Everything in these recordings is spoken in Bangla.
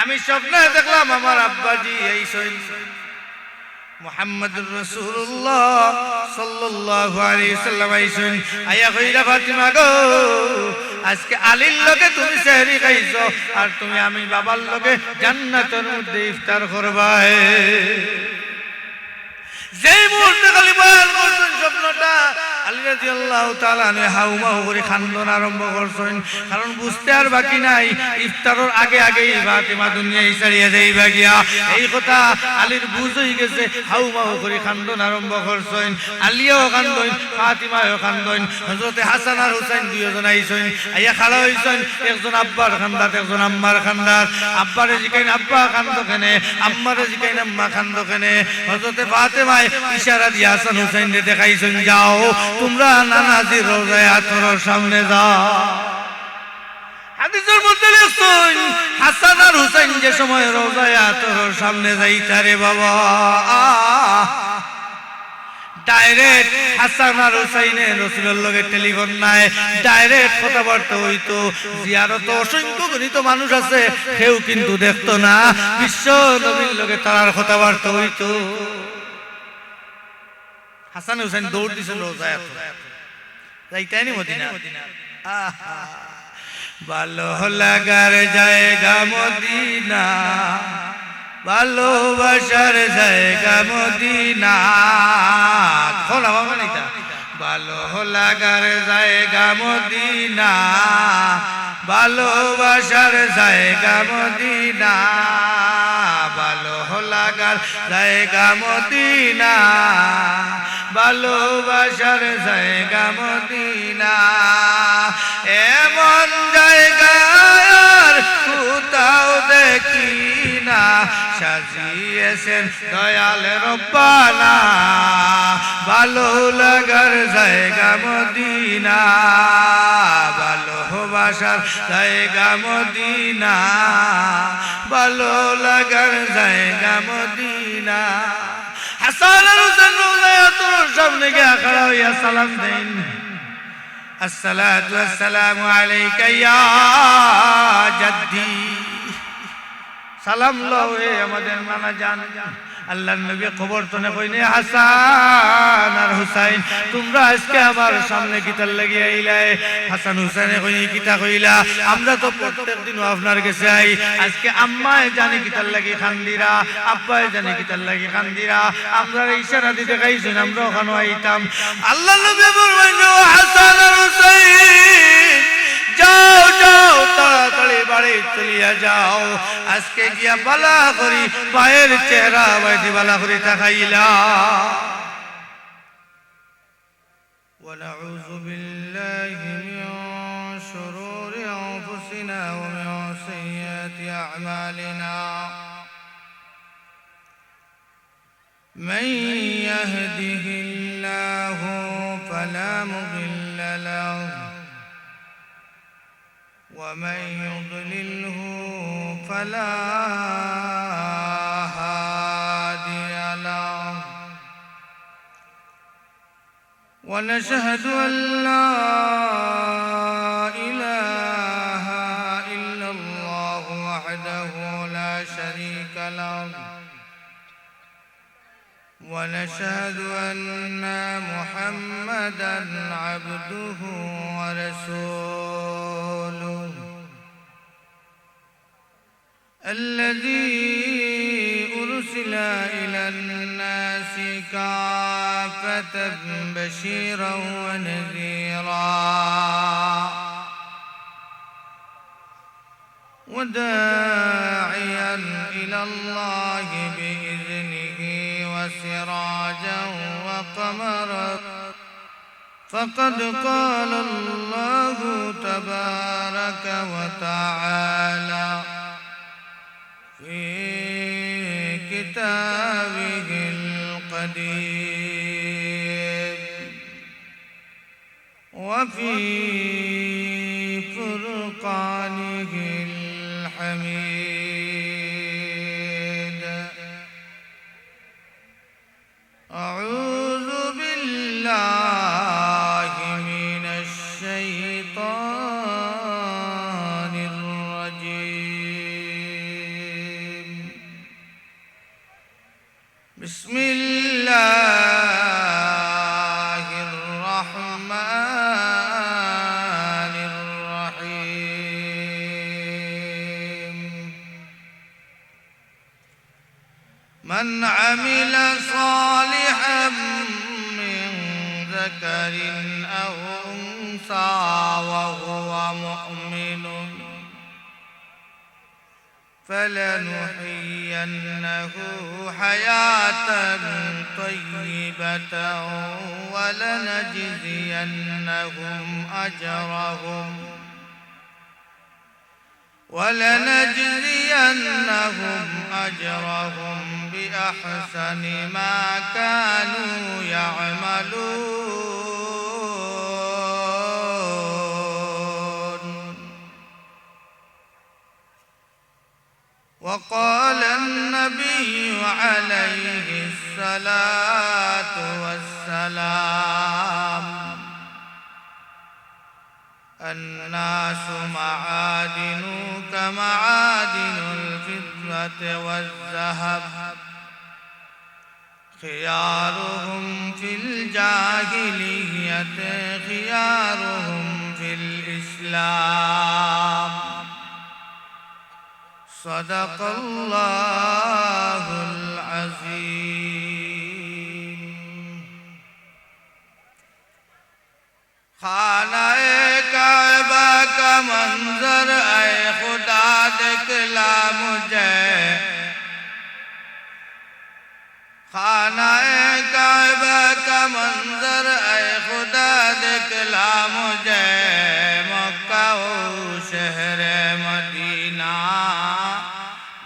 আমি স্বপ্নে দেখলাম আমার আব্বাজি এই মুহাম্মদুর রাসূলুল্লাহ সাল্লাল্লাহু আলাইহি ওয়াসাল্লাম আইছেন আয়া কইরা ফাতিমা গো আজকে আলীর লগে তুমি সেহরি খাইছো আর তুমি আমি বাবার লগে জান্নাতের মধ্যে ইফতার করবা যেই মুহূর্তে খালি বয়ান করছেন স্বপ্নটা আলী রাদিয়াল্লাহু তাআলা আনহু হাউমাউ করে খান্দন আরম্ভ করছেন কারণ বুঝতে আর বাকি নাই ইফতারের আগে আগেই ফাতিমা দুনিয়ায় ছাড়িয়ে যাইবা গিয়া এই কথা আলীর বুঝ হয়ে গেছে হাউমাউ করে খান্দন আরম্ভ করছেন আলীও কান্দন ফাতিমাও কান্দন হযরতে হাসান আর হুসাইন দুইজন আইছেন আইয়া খাড়া হইছেন একজন আব্বার খান্দাত একজন আম্মার খান্দাত আব্বারে জিকাইন আব্বা কান্দো কেনে আম্মারে জিকাইন আম্মা কান্দো কেনে হযরতে ফাতিমা ইশারা দিয়ে হাসান হুসাইনকে দেখাইছেন যাও তোমরা নানাজির রওজায়ে আতরের সামনে যাও হাদিসের মধ্যে লেখছেন হাসান আর হুসাইন যে সময় রওজায়ে আতরের সামনে যাইতারে বাবা ডাইরেক্ট হাসান আর হুসাইনের রাসূলের লগে টেলিফোন নাই ডাইরেক্ট কথাবার্তা হইতো জিয়ারত অসংখ্য গণিত মানুষ আছে কেউ কিন্তু দেখতো না বিশ্ব নবীর লগে তার কথাবার্তা হইতো হাসান হুসাইন দৌড় দিছেন রওজায়ে যাইতানি মদিনা ভালো লাগার জায়গা মদিনা ভালোবাসার জায়গা মদিনা খোলা বাবা নিতা ভালো লাগার জায়গা মদিনা ভালোবাসার জায়গা মদিনা ভালো লাগার জায়গা মদিনা ভালোবাসার জায়গা মদিনা এমন জায়গা আর কোথাও দেখি না সাজিয়েছেন দয়াল রব্বানা ভালো লাগার জায়গা মদিনা ভালোবাসার জায়গা মদিনা ভালো লাগার জায়গা মদিনা হাসান আর হুসাইন রওজায়ে আতরের সামনে গিয়ে খাড়া হইয়া সালাম দেন আসসালাতু ওয়াসসালামু আলাইকা ইয়া জাদ্দি সালাম লও হে আমাদের নানা জান আল্লাহর নবী খবর তনে কইনে হাসান আর হুসাইন তোমরা আজকে আমার সামনে কিতার লাগি আইলাই হাসান হুসাইনে কইনি কিতা কইলা আমরা তো প্রত্যেক দিন আপনার কাছে আই আজকে আম্মায় জানি কিতার লাগি খান্দিরা আব্বায় জানি কিতার লাগি খান্দিরা আমরা ইশারা দিতে গাইছেন আমরা ওখানে আইতাম আল্লাহর নবী বললেন হাসান আর হুসাইন যাও যাও তাড়াতাড়ি বাড়ি চলিয়া যাও আজকে গিয়া বালা করি পায়ের চেহারা বাইদি বালা করি তাকাইলা ونعوذ بالله من شرور أنفسنا ومن سيئات أعمالنا من يهده الله فلا مضل له ومن يضلله فلا هادي له ونشهد أن لا إله إلا الله وحده لا شريك له ونشهد أن محمدًا عبده ورسوله الذي أرسل إلى الناس كافة بشيرا ونذيرا وداعيا إلى الله بإذنه وسراجا وقمرا فقد قال الله تبارك وتعالى في كتابه القديم وفي فرقانه الحميد أعوذ بالله من الشيطان الرجيم من عمل صالحا من ذكر أو أنثى وهو مؤمن فلنحيينه حياة طيبة ولنجزينهم أجرهم بأحسن ما كانوا يعملون. وقال النبي عليه الصلاة والسلام الناس معادن كمعادن الفضة والذهب خيارهم في الجاهلية خيارهم في الإسلام. صدق الله العظيم. खाना-ए काबा का मंजर ऐ खुदा दिखला मुझे, खाना-ए काबा का मंजर ऐ खुदा दिखला मुझे, मक्का ओ शहर मदीना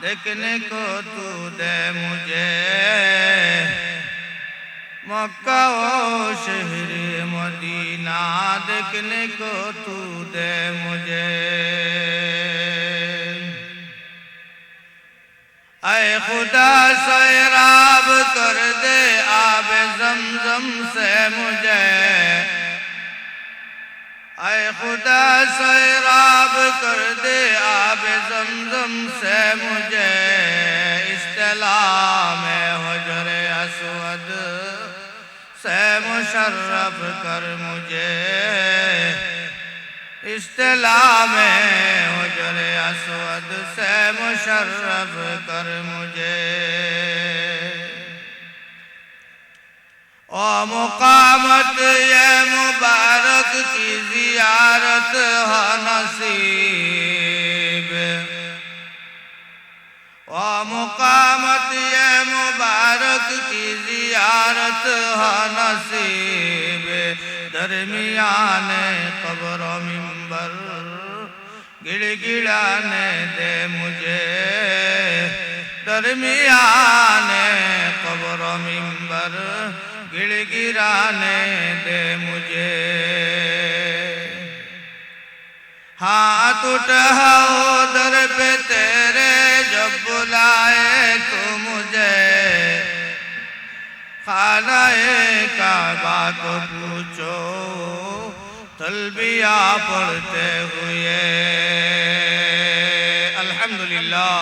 देखने को तू दे मुझे, मक्का ओ शहर मदीना देखने को तू दे मुझे। ऐ खुदा सैराब कर दे आब ज़मज़म से मुझे, ऐ खुदा सैराब कर दे आब ज़मज़म से मुझे, इस्तिलाम हुजर अस्वद से मुशर्रफ कर मुझे, इस्तिलाम हुजर अस्वद से मुशर्रफ कर मुझे। ओ मुकामत ये मुबारक की जियारत हो नसीब, ओ मुकामत ये मुबारक की जियारत हो नसीब, दरमियाने कब्र मिंबर गिड़गिड़ाने दे मुझे, दरमियाने कब्र मिंबर गिड़गिड़ाने दे मुझे। हाथ उठाओ दर पे तेरे जब बुलाए तू मुझे, खाना-ए काबा को पूछो तलबिया पढ़ते हुए। अल्हम्दुलिल्लाह,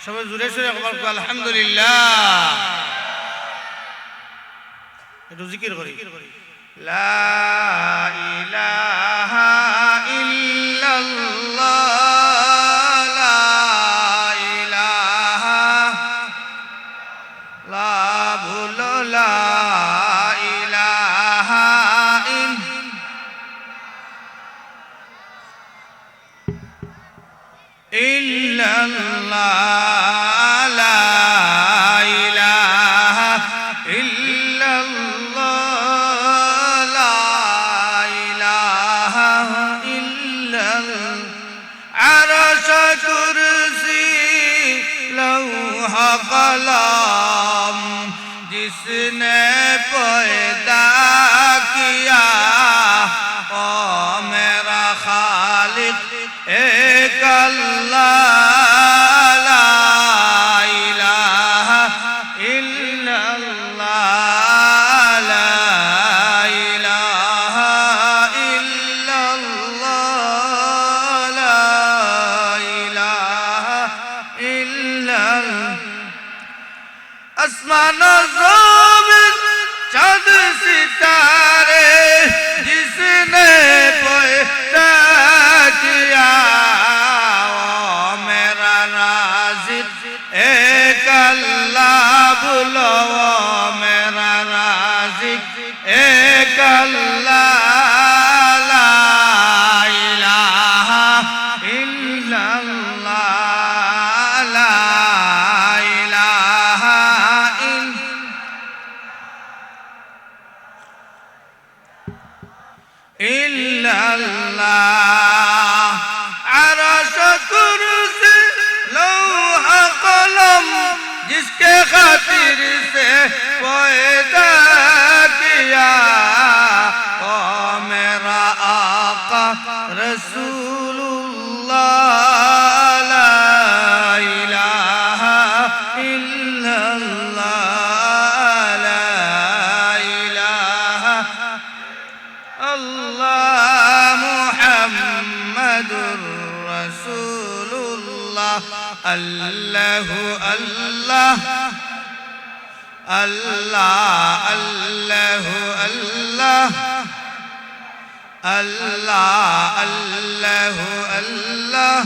सब जुरे सुरे कबल को अल्हम्दुलिल्लाह। একটু জিকির করি, লা ইলাহা ইল্লাল্লাহ, লা ইলাহা, লা ভুলো লা ইলাহা ইল্লাল্লাহ, লা ইলাহা ইল্লাল্লাহ, লা ইলাহা ইল্লাল্লাহ। আরশ কুরসি লৌহ কলম जिसने पैदा किया, ओ मेरा खालिक एक अल्लाह, ला इलाहा इल्लल्लाह, ला इलाहा इल्लल्लाह, ला इलाहा इल्लल्लाह। आसमान चाँद सितारे जिसने রাসূলুল্লাহ আল্লাহু আল্লাহ আল্লাহ আল্লাহু আল্লাহ আল্লাহ আল্লাহু আল্লাহ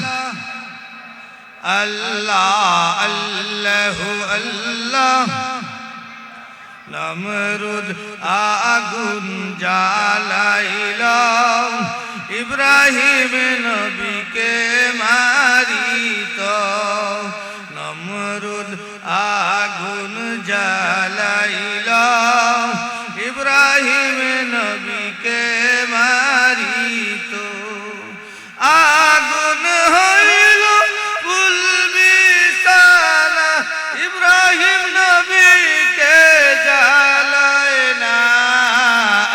আল্লাহ আল্লাহু আল্লাহ নমরুদ আগুন জ্বালাইল ইব্রাহিম নবীকে মারিত নমরুদ আগুন জ্বালাইল ইব্রাহিম নবীকে মারিত আগুন হইল ফুল বিছানা ইব্রাহিম নবীকে জ্বালায় না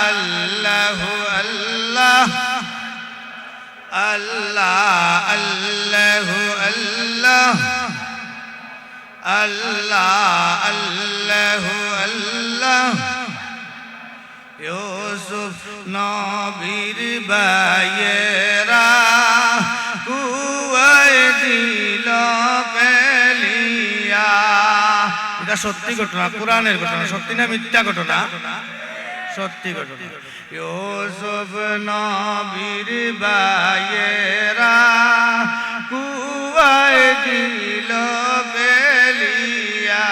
আল্লাহু আল্লাহ আল্লাহ আল্লাহু আল্লাহ আল্লাহ আল্লাহু আল্লাহ ইউসুফ নবীর ভাইয়েরা কুয়ায় দিল ফেলিয়া এটা সত্যি ঘটনা কোরআনের ঘটনা সত্যি না মিথ্যা ঘটনা সত্যি ঘটনা ইউসুফ নবীর ভাইয়েরা কুয়ায় দিল ফেলিয়া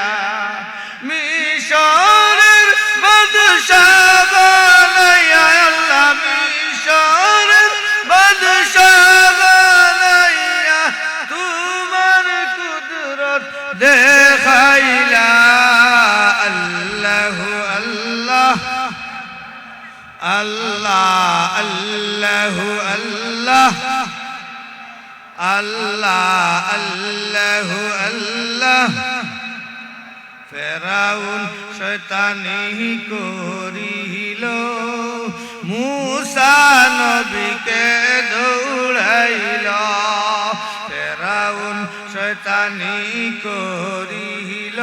মিশরের বাদশাহ বানাইয়া আল্লাহ মিশরের বাদশাহ বানাইয়া তোমার কুদরত দেখাইলা আল্লাহু আল্লাহ আল্লাহ আল্লাহু আল্লাহ আল্লাহ আল্লাহু আল্লাহ ফেরাউন শয়তানি করিল মূসা নবীকে দৌড়াইল ফেরাউন শয়তানি করিল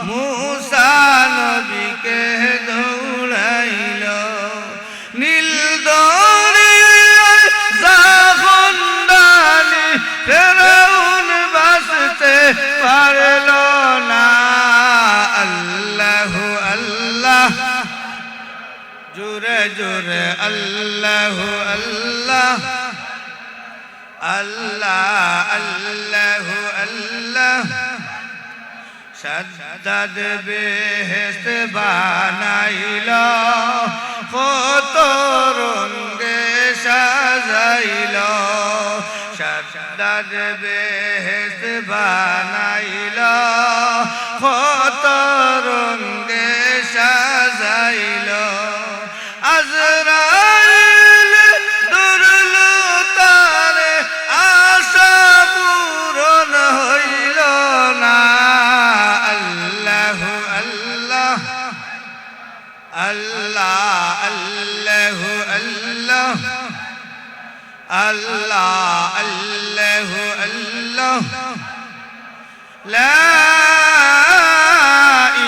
মূসা নবীকে দৌড়াইল নীল দরিয়ায় জাহান্নামী ফেরাউন বাঁচতে পারল না আল্লাহু আল্লাহ জোরে জোরে আল্লাহু আল্লাহ আল্লাহ আল্লাহু আল্লাহ সাজ্জাদ বেহেশত বানাইল কত রঙে সাজাইল সাজ্জাদ বেহেশত বানাইল কত রঙে সাজাইল আজরাইল দুরলু তারে আশা পূরণ হইল না আল্লাহু আল্লাহ আল্লাহ আল্লাহু আল্লাহ আল্লাহ আল্লাহু আল্লাহ লা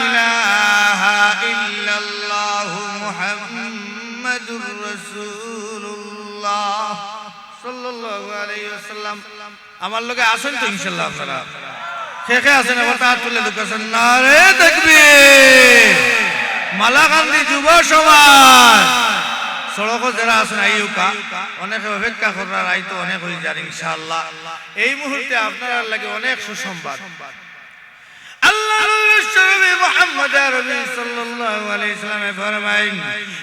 ইলাহা ইল্লাল্লাহু মুহাম্মাদুর রাসূলুল্লাহ সাল্লাল্লাহু আলাইহি ওয়াসাল্লাম আমার লগে আসেন তো ইনশাআল্লাহ আপনারা কে কে আছেন আবার হাত তুলে দুকাছেন নারে তাকবীর মালাকান্দি যুব সমাজ সড়ক যারা আছেন আইউকা অনেক অপেক্ষা করার আইতো অনেক হয়ে যান ইনশাআল্লাহ এই মুহূর্তে আপনারা লাগে অনেক সুসংবাদ আল্লাহর নবী মুহাম্মদ আরবি সাল্লাল্লাহু আলাইহি সাল্লামে ফরমায়েন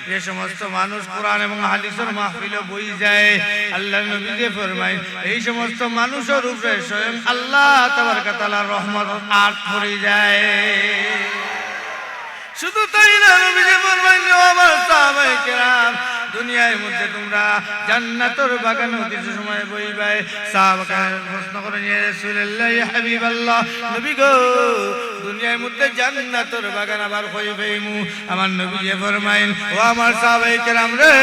যে সমস্ত মানুষ কোরআন এবং হাদিসের মাহফিলে বই যায় আল্লাহর নবী যে ফরমায়েন এই সমস্ত মানুষের উপরে স্বয়ং আল্লাহ তাবারক তাআলার রহমত আট পড়ে যায় শুধু তাই না নবীজি ফরমায়েন আমার সাহাবায়ে কেরাম দুনিয়ার মধ্যে তোমরা জান্নাতের বাগানে কিছু সময় বইবে সাহাবায়ে প্রশ্ন করেন ইয়া রাসূলুল্লাহ ইয়া হাবিবাল্লাহ নবী গো দুনিয়ার মধ্যে জান্নাতের বাগান আবার কই পাইমু আমার নবীজি ফরমায়েন ও আমার সাহাবায়ে কেরাম রে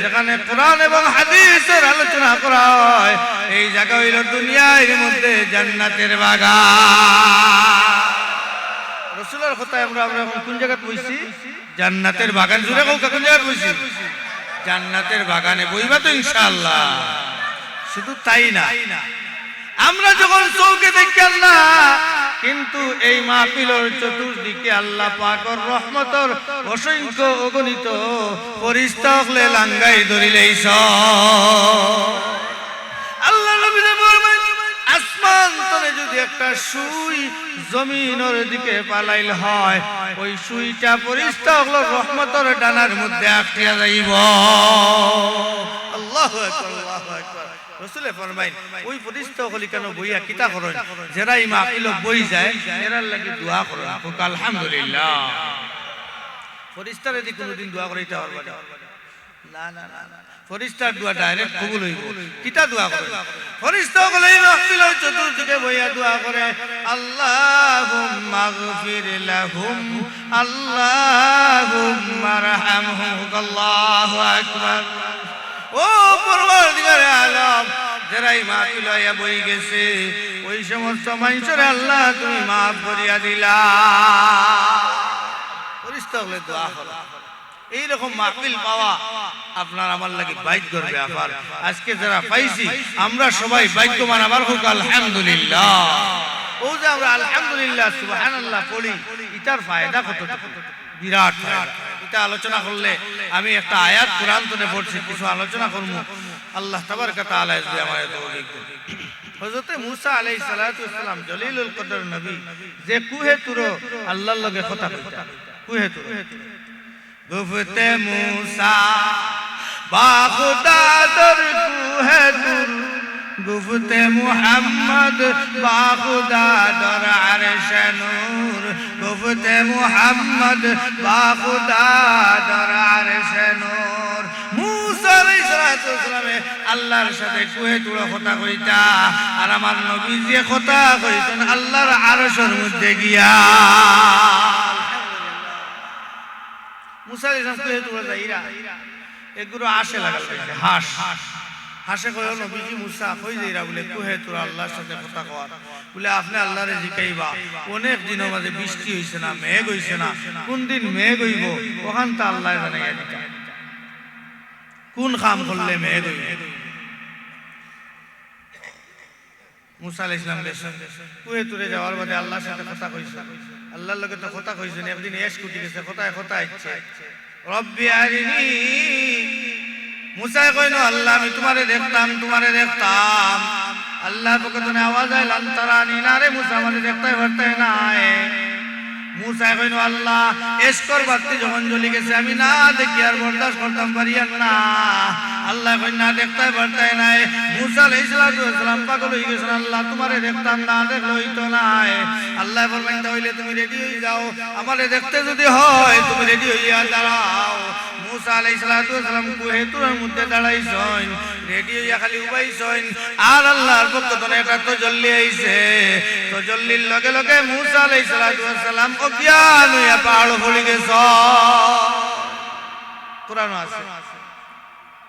যেখানে কোরআন এবং হাদিসের আলোচনা করা হয় এই জায়গা হইল দুনিয়ার মধ্যে জান্নাতের বাগান রাসূলের কথা আমরা কোন জায়গায় বইছি জান্নাতের বাগান জুড়ে কোন জায়গায় বইছি জান্নাতের বাগানে বইবা তো ইনশাআল্লাহ শুধু তাই না, আমরা যখন চৌকে দেখি আল্লাহ, কিন্তু এই মাহফিলের চতুর্দিকে আল্লাহ পাকের রহমতের অসংখ্য অগণিত ফেরেশতা হলে লাঙ্গাই ধরিলেইছ। আল্লাহ নবী বলেন, আসমান তলে যদি একটা সুই জমিনের দিকে পালাইল হয়, ওই সুইটা ফেরেশতা হলো রহমতের ডানার মধ্যে আটকে যাইব। আল্লাহু আকবার, আল্লাহু আকবার। রাসূল ফরমাইন, ওই ফেরেশতা হলি কেন বইয়া কিতা করেন, যারা এই মাহফিল বই যায় এরার লাগি দোয়া করেন। আলহামদুলিল্লাহ। ফেরেশতারে দি কোনদিন দোয়া করাইতে পারবে না, না না না, ফেরেশতার দোয়া ডাইরেক্ট কবুল হইব। কিতা দোয়া করে? ফেরেশতা হলে এই মাহফিলের চতুর্দিকে বইয়া দোয়া করে, আল্লাহুম্মা গফির লাহুম, আল্লাহুম্মা রহমহুম। আল্লাহু আকবার। ও পরওয়ারদিগারে আলম, যারা এই মাহফিল হইয়া বই গেছে, ওই সমস্ত মানুষের আল্লাহ তুমি মাফ করিয়া দিলা। ফেরেশতা হলে দোয়া করা, এইরকম মাহফিল পাওয়া আপনার আমার লাগি ভাগ্য করবে। আবার আজকে যারা পাইছি আমরা সবাই ভাগ্যবান। আবার হোক আলহামদুলিল্লাহ। ও যে আমরা আলহামদুলিল্লাহ সুবহানাল্লাহ পড়ি, এটার ফায়দা কত বিরাট ফায়দা। এটা আলোচনা করলে, আমি একটা আয়াত কোরআন থেকে পড়ছি, কিছু আলোচনা করব। আল্লাহ তাবারক ওয়া তাআলা যদি আমাদের তৌফিক দেন। হযরত মূসা আলাইহিস সালাতু ওয়াস সালাম জলিলুল কদর নবী, যে কুহে তুর আল্লাহর লগে কথা কইতা, কুহে তুর গুফতে মূসা বা খুদা দর কুহে তুর, গুফতে মুহাম্মদ বা খুদা দর আরশ নূর, গুফতে মুহাম্মদ বা খুদা দর আরশ নূর। মূসা আলাইহিস সালাতু ওয়াস সালাম আল্লাহর সাথে কুহে তুর কথা কইতা, আর আমার নবী যে কথা কইতেন আল্লাহর আরশের মধ্যে গিয়া। মুসা আলাইহিস সালাম কুহে তুর যাইরা এগুলো আসে লাগাল, হাঁস হাসে কয়, নবীজি মুসা কই যাইরা বলে কুহে তুর আল্লাহর সাথে কথা কওয়ার, বলে আপনি আল্লাহরে জিকাইবা অনেক দিনের মাঝে বৃষ্টি হইছে না, মেঘ হইছে না, কোন দিন মেঘ হইব ওখান তা আল্লাহ জানাইয়া দিতা, কোন কাম করলে মেঘ হইব। মুসা আলাইহিস সালাম কুহে তুরে যাওয়ার বাদে আল্লাহর সাথে কথা কইছে, আল্লাহর লগে তো কথা কইছেন, একদিন এশ কুটি গেছে, কোথায় কোথায় ইচ্ছে রব্বি আরিনি। মুসা কইনো, আল্লাহ আমি তোমারে দেখতাম, তোমারে দেখতাম। আল্লাহ পক্ষ থেকে আওয়াজ আইল, আনতারানি, না রে মুসা আমারে দেখতাই পারতাই না। মুসা কইনো, আল্লাহ এশকর বাতি যখন জ্বলি গেছে আমি না দেখি আর বরদাস্ত করতাম পারিয়ান না। আল্লাহ কই না দেখতাই পারতাই নাই। মুসা আলাইহিস সালাম পাগল হয়ে গেছেন, আল্লাহ তোমারে দেখতাম না, দেখলে হইতো না। আল্লাহ বলবেন তাহলে তুমি রেডি হয়ে যাও, আমারে দেখতে যদি হয় তুমি রেডি হইয়া দাঁড়াও। মুসা আলাইহিস সালাম কুহে তুরের মধ্যে দাঁড়াইছেন, রেডি হইয়া খালি উবাইছেন, আর আল্লাহর পক্ষ থেকে একটা তাজাল্লি আইছে। তাজাল্লির লগে লগে মুসা আলাইহিস সালাম অজ্ঞান হইয়া পাহাড় পড়ে গেছে। কুরআন আছে,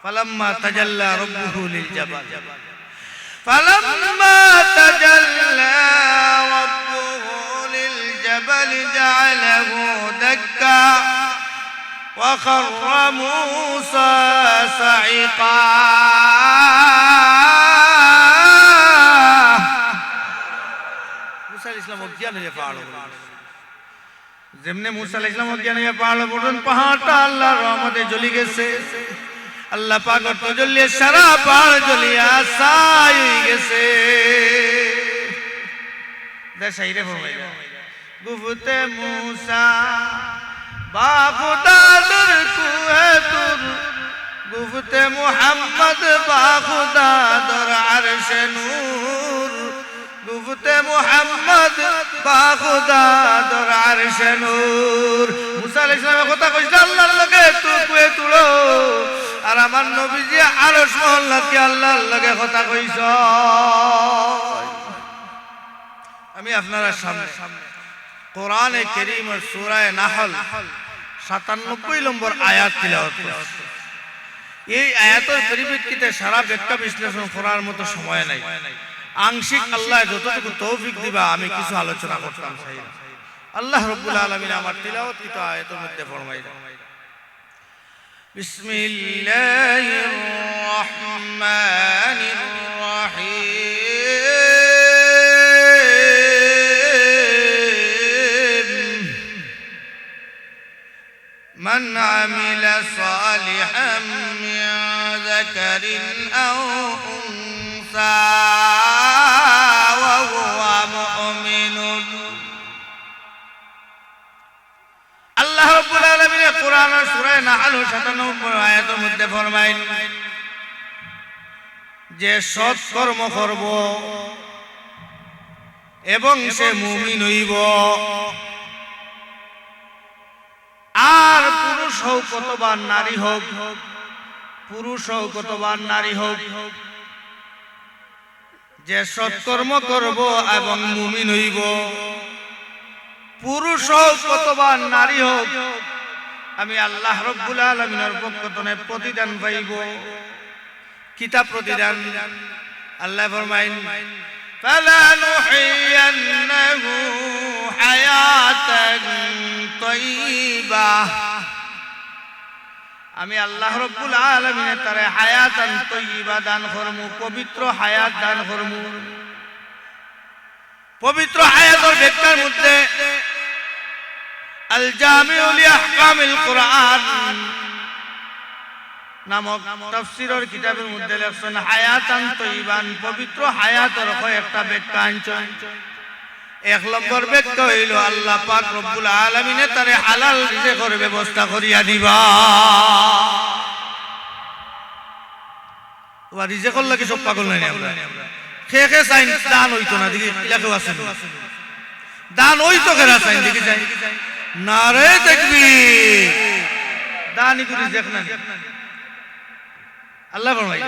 ফালাম্মা তাজাল্লা রাব্বুহু লিল জাবাল, ফালাম্মা তাজাল্লা রাব্বুহু লিল জাবাল জাআলাহু দাক্কা وخر موسى صعقا। মুসা আলাইহিস সালাম অজ্ঞান হয়ে পাহাড় পড়লেন। যেমনে মুসা আলাইহিস সালাম অজ্ঞান হয়ে পাহাড় পড়লেন, পাহাড়টা আল্লাহর রহমতে জ্বলি গেছে। আল্লাহ পাকের তাজাল্লি সারা পাহাড় জ্বলিয়া ছাই হয়ে গেছে। দেশাইরে ফরমাইয়া, গুফতে মুসা বা খুদা দর কুহে তুর, গুফতে মুহাম্মদ বা খুদা দর আরশ নূর, গুফতে মুহাম্মদ বা খুদা দর আরশ নূর। মুসা আলাইহিস সালামের কথা কইছে আল্লাহর লগে তুই কুহে তুলো, আর আমার নবীজি আরশ মহল্লাতে আল্লাহর লগে কথা কইছ। আমি আপনারা সামনে কোরআনে কারীমের সূরা নাহল ৯৭ নম্বর আয়াত তিলাওয়াত করছি। এই আয়াতের পরিপ্রেক্ষিতে সারা ব্যাখ্যা বিশ্লেষণ করার মতো সময় নাই। আংশিক আল্লাহ যতটুকু তৌফিক দিবা আমি কিছু আলোচনা করতাম চাই। আল্লাহ রাব্বুল আলামিন আমার তিলাওয়াতকৃত আয়াতের মধ্যে ফরমাইলেন, বিসমিল্লাহির রহমানির من عمل صالحا من ذكر أو أنثى وهو مؤمن আল্লাহ রাব্বুল আলামিন কোরআনের সূরা নাহল 97 আয়াতের মধ্যে ফরমায়েন যে সৎ কর্ম করব এবং সে মুমিন হইব আর পুরুষ হোক অথবা নারী হোক পুরুষ হোক অথবা নারী হোক যে সৎকর্ম করব এবং মুমিন হইব পুরুষ হোক অথবা নারী হোক আমি আল্লাহ রাব্বুল আলামিনের পক্ষ থেকে প্রতিদান পাইব কিতাব প্রতিদান আল্লাহ ফরমাইন فَلَنُحْيِيَنَّهُ حَيَاةً طَيِّبَةً আমি আল্লাহ রাব্বুল আলামিন তারে হায়াতান তাইয়্যিবা দান করমু পবিত্র হায়াত দান করমু পবিত্র হায়াতের ব্যাখ্যার মধ্যে আল জামিউ লি আহকামিল কুরআন নামক তাফসীরের কিতাবের মধ্যে লেখছেন হায়াতান তাইয়্যিবান পবিত্র হায়াতের কয়েকটা ব্যাখ্যা আনছেন এক নম্বর ব্যাখ্যা হইল আল্লাহ পাক রব্বুল আলামিন তারে হালাল রিজিকের ব্যবস্থা করিয়া দিবা ওয়া রিজিকের লাগি সব পাগল নাই আমরা খেয়ে খেয়ে চাই দান হইতো না দেখি ইলাকেও আছে দান হইতো কেরা চাই দেখি যাই নারে তাকবীর দানই করি দেখ না আল্লাহ ফরমায়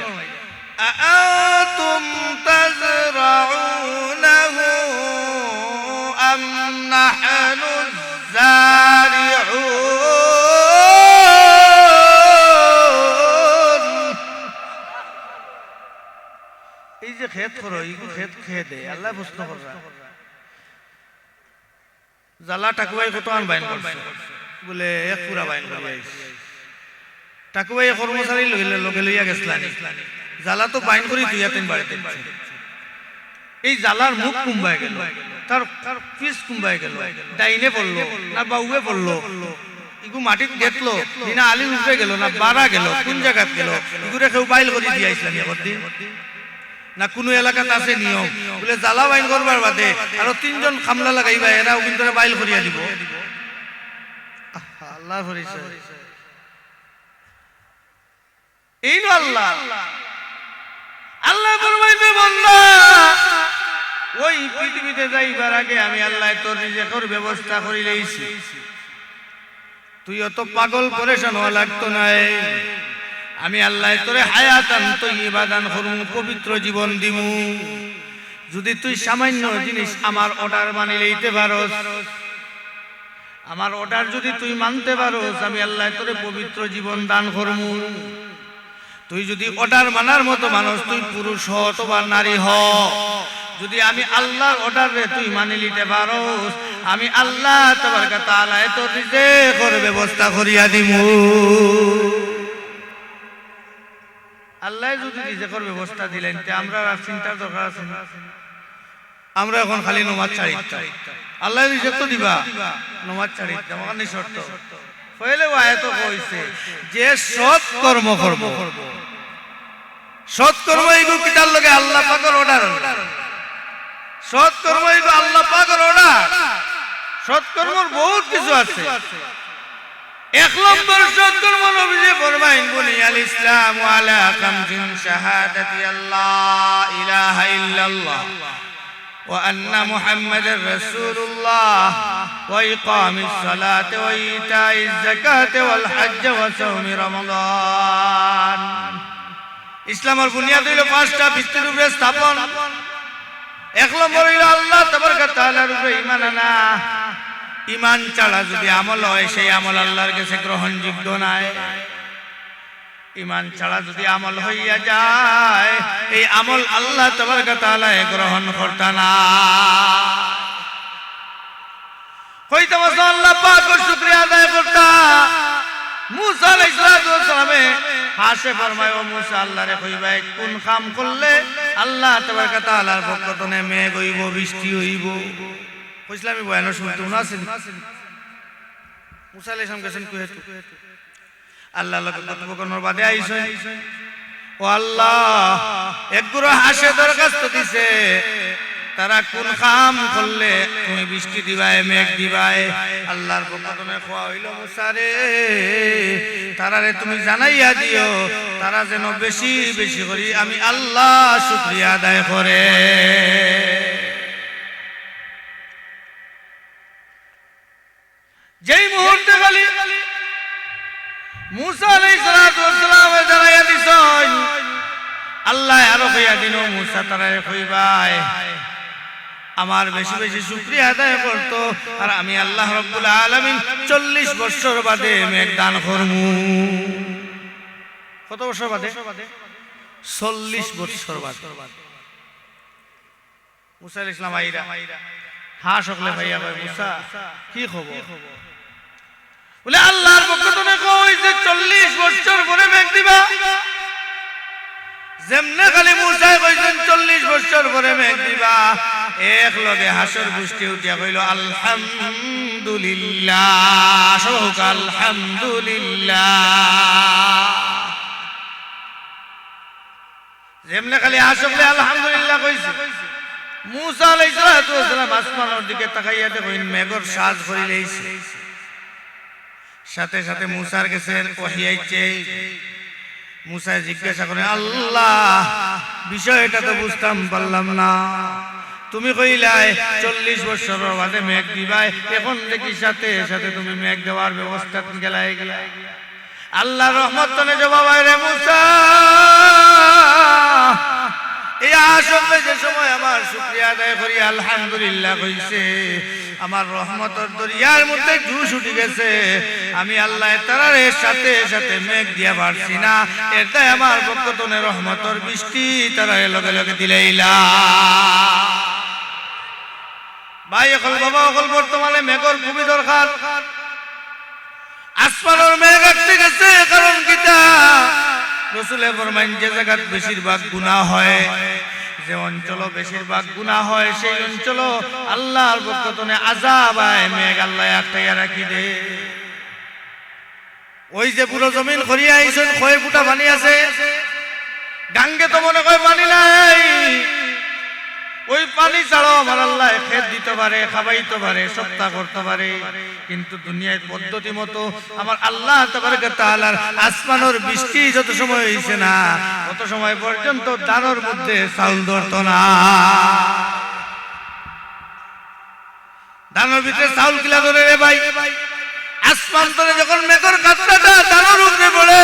আআতুম তাজরাউনাহু আম নাহনু যারিউন এই যে ক্ষেত করো এই ক্ষেত খেয়ে দে আল্লাহ প্রশ্ন কররা জালা টাকুয়াই কত আন বাইন করছে বলে এক পুরা বাইন করে টাকুয়াই কর্মচারী লগে লইয়া গেছলাম জালা তো বাইন করি দুই তিন বাড়িতে এই জালার মুখ কুম্বাই গেল তার পিস কুম্বাই গেল ডাইনে পড়লো না বাউয়ে পড়লো ইগু মাটিত গেতলো না আলি উঠে গেল না বাড়া গেল কোন জায়গাত গেল ইগুরে কেউ বাইল করে দিয়া ইসলাম একদিন না কোনো এলাকাত আছে নিয়ম বলে জ্বালা বাইন করবার বাদে আর তিনজন খামলা লাগাইবা এরাও কিন্তু বাইল করিয়া দিব আল্লাহ ফরিছে এই নো আল্লাহ আল্লাহ ফরমাইতে বান্দা ওই পৃথিবীতে যাইবার আগে আমি আল্লাহ তোর রিজিকের ব্যবস্থা করে লইছি তুই অত পাগল পরেশান হওয়া লাগতো না আমি আল্লাহ তোরে হায়াতান তাইয়্যিবা দান করমু পবিত্র জীবন দিমু যদি তুই সামান্য জিনিস আমার অর্ডার মানি লইতে পারোস আমার অর্ডার যদি তুই মানতে পারোস আমি আল্লাহ তোরে পবিত্র জীবন দান করমু তুই যদি অর্ডার মানার মতো মানুষ তুই পুরুষ হ অথবা নারী হ যদি আমি আল্লাহর অর্ডারে তুই মানি নিতে পারোস আমি আল্লাহ তাবারকা তাআলা তোর রিজিকের ব্যবস্থা করিয়া দিমু আল্লাহ যদি রিজিকের ব্যবস্থা দিলেন তে আমরা আর চিন্তার দরকার আছে না আমরা এখন খালি নামাজ ছাড়িতা আল্লাহ রিজিক তো দিবা নামাজ ছাড়িতা মানে শর্ত পহলে আয়াত কইছে যে সৎ কর্ম করব সৎ কর্ম এগো কিতার লগে আল্লাহ পাকের অর্ডার সৎ কর্ম এগো আল্লাহ পাকের অর্ডার সৎ কর্মর বহুত কিছু আছে এক নম্বর সৎ কর্ম নবীজি ফরমাইন বুনিয়াল ইসলাম আলা খামসিন শাহাদাতি আল্লাহ ইলাহা ইল্লাল্লাহ ওয়া আন্না মুহাম্মাদার রাসূলুল্লাহ ওয়া ইকামিস সালাতি ওয়া ইতাইজ যাকাতি ওয়াল হজ্জ ওয়া সাওমি রমাদান ইসলামের বুনিয়াদ হইল পাঁচটা ভিত্তির উপরে স্থাপন এক নম্বর হইল আল্লাহ তাবারকা তাআলার উপরে ঈমান আনা ঈমান ছাড়া যদি আমল হয় সেই আমল আল্লাহর কাছে গ্রহণযোগ্য নয় ঈমান ছাড়া যদি আমল হইয়া যায় এই আমল আল্লাহ তাবারকা তাআলা গ্রহণ করতে না কইতে বসো আল্লাহ পাকের শুকরিয়া আদায় করতা মুসা আলাইহিস সালামে হাসে ফরমায় ও মুসা আল্লাহরে কইবা কোন কাম করলে আল্লাহ তাবারকা তাআলার পক্ষ থেকে মেঘ হইব বৃষ্টি হইব কইছলামি বয়ান শুনতে না আছেন মুসা আলাইহিস সালাম গেছেন কুয়েত আল্লাহ লগে কথোপকথনের বাদে আইছেন ও আল্লাহ একগুলো হাসে দরখাস্ত দিছে তারা কোন কাম করলে তুমি বৃষ্টি দিবাই মেঘ দিবাই আল্লাহর পক্ষ খোয়া হইল মুসা রে তারারে তুমি জানাইয়া দিও তারা যেন বেশি বেশি করি আমি আল্লাহ শুকরিয়া আদায় করে যেই মুহূর্তে খালি মুসা আলাইহিস সালাম জানাইয়া দিছেন আল্লাহ আরো কইয়া দিন মুসা তারারে কইবাই আমার বেশি বেশি শুকরিয়া আদায় করতো আর আমি আল্লাহ রাব্বুল আলামিন 40 বছর বাদে মেঘ দান করমু কত বছর বাদে 40 বছর বাদে মুসা আলাইহিস সালাম আইরা হ্যাঁ সকলে ভাইয়া কয় মুসা কি খবর বলে আল্লাহর পক্ষ থেকে কই যে 40 বছর পরে মেঘ দিবা যেমনে খালি মুসা কইছেন 40 বছর পরে মেঘ দিবা এক লগে হাসর বৃষ্টি উঠিয়া কইল আলহামদুলিল্লাহ সবক আলহামদুলিল্লাহ যেমনে খালি হাসলে আলহামদুলিল্লাহ কইছে মুসা আলাইহিস সালাম আসমানের দিকে তাকাইয়া দেখেন মেঘর সাজ করি লইছে সাথে সাথে মুসার গেছেন ওহী আইছে মুসা জিজ্ঞাসা করেন আল্লাহ বিষয়টা তো বুঝতাম পারলাম না তুমি কইলাই 40 বছর বাদে মেঘ দিবাই এখন দেখি সাথে সাথে তুমি মেঘ দেওয়ার ব্যবস্থা গেলাই আল্লাহ রহমত তনে জবাব আইরে মুসা এই আসলে যে সময় আমার শুকরিয়া আদায় করি আলহামদুলিল্লাহ কইছে আমার রহমতের দরিয়ার মধ্যে জুস উঠে গেছে আমি আল্লাহ তারারে সাথে সাথে মেঘ দিয়া পারছি না এটাই আমার বরকতনে রহমতের বৃষ্টি তারারে লগে লগে দিলাইলা ভাই এখন বাবা এখন বর্তমানে মেঘর খুবই দরকার আসমানের মেঘ আসতে গেছে কারণ কিটা রাসূলে ফরমাইন যে জায়গাত বেশিরভাগ গুনাহ হয় যে অঞ্চল বেশিরভাগ গুনাহ হয় সেই অঞ্চল আল্লাহর বরকতনে আযাব আয় মেঘ আল্লাহ আটকাইয়া রাখি দে ওই যে পুরো জমিন খরিয়া আইছেন কয় ফুটা পানি আছে গাঙ্গে তো মনে কয় পানি নাই ওই পানি ছাড়াও আমার আল্লাহ খেত দিতে পারে খাওয়াইতে পারে সত্তা করতে পারে কিন্তু দুনিয়ার পদ্ধতি মতো আমার আল্লাহ তাবারক তাআলার আসমানের বৃষ্টি যত সময় হইছে না তত সময় পর্যন্ত দানোর মধ্যে চাউল ধরতো না দানোর ভিতরে চাউল কিলা ধরে রে ভাই আসমান ধরে যখন মেঘর কাতরাটা দানোর উপরে পড়ে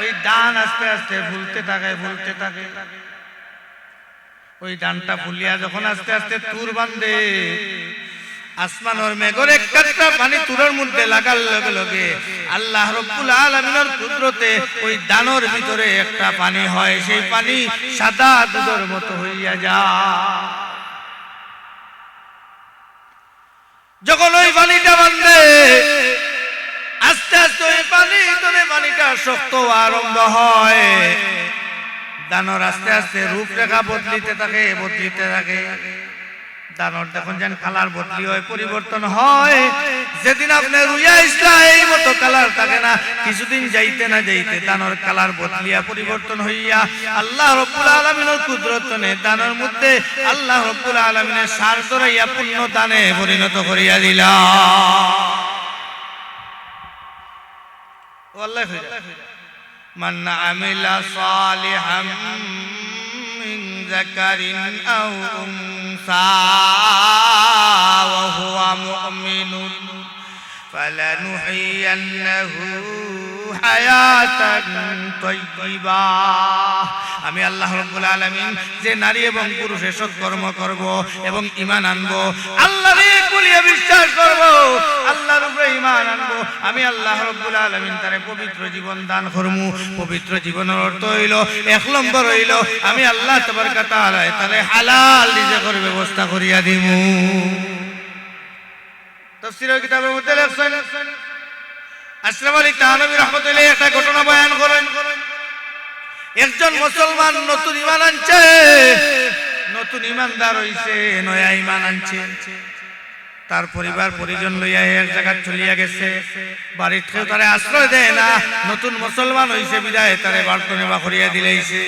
ওই দান আস্তে আস্তে ফুলতে থাকে ওই দানটা ফুলিয়া যখন আস্তে আস্তে তুর বাঁধে আসমানের মেঘর এক কাটরা পানি তুরের মধ্যে লাগার লগে লগে আল্লাহ রাব্বুল আলামিনের কুদরতে ওই দানোর ভিতরে একটা পানি হয় সেই পানি সাদা দুধের মতো হইয়া যায় যখন ওই পানিটা বাঁধে আস্তে আস্তে ওই পানিটা শক্ত আরম্ভ হয় দানর আস্তে আস্তে রূপরেখা বদলিতে থাকে দানর যখন যেন কালার বদলি হয় পরিবর্তন হয় যেদিন আপনি রুইয়া ইসলা এই মতো কালার থাকে না কিছুদিন যাইতে না যাইতে দানর কালার বদলিয়া পরিবর্তন হইয়া আল্লাহ রাব্বুল আলামিনের কুদরতনে দানের মধ্যে আল্লাহ রাব্বুল আলামিনের সার ধরাইয়া পূর্ণ দানে পরিণত করিয়া দিলা আল্লাহ من عمل صالحا من ذكر أو أنثى وهو مؤمن فلنحيينه حياة طيبة আমি আল্লাহ রাব্বুল আলামিন যে নারী এবং পুরুষে সৎকর্ম করব এবং ঈমান আনবো আল্লাহরে বলিয়া বিশ্বাস করব আল্লাহর উপরে ঈমান আনবো আমি আল্লাহ রাব্বুল আলামিন তারে পবিত্র জীবন দান করমু পবিত্র জীবনের অর্থ হইল এক নম্বর হইল আমি আল্লাহ তাবারক তাআলা তারে হালাল রিজিকের ব্যবস্থা করিয়া দিমু তাফসীরের কিতাবের মধ্যে লেখছেন আশরাফ আলী থানভী রাহমাতুল্লাহ একটা ঘটনা বয়ান করেন একজন মুসলমান নতুন ঈমান আনছে নতুন ঈমানদার হইছে নয়া ঈমান আনছে তার পরিবার পরিজন লইয়া এক জায়গা চলিয়া গেছে বাড়ির কেউ তারে আশ্রয় দেয় না নতুন মুসলমান হইছে বিদায় তারে বার্তনেবা করিয়া দিলেইছে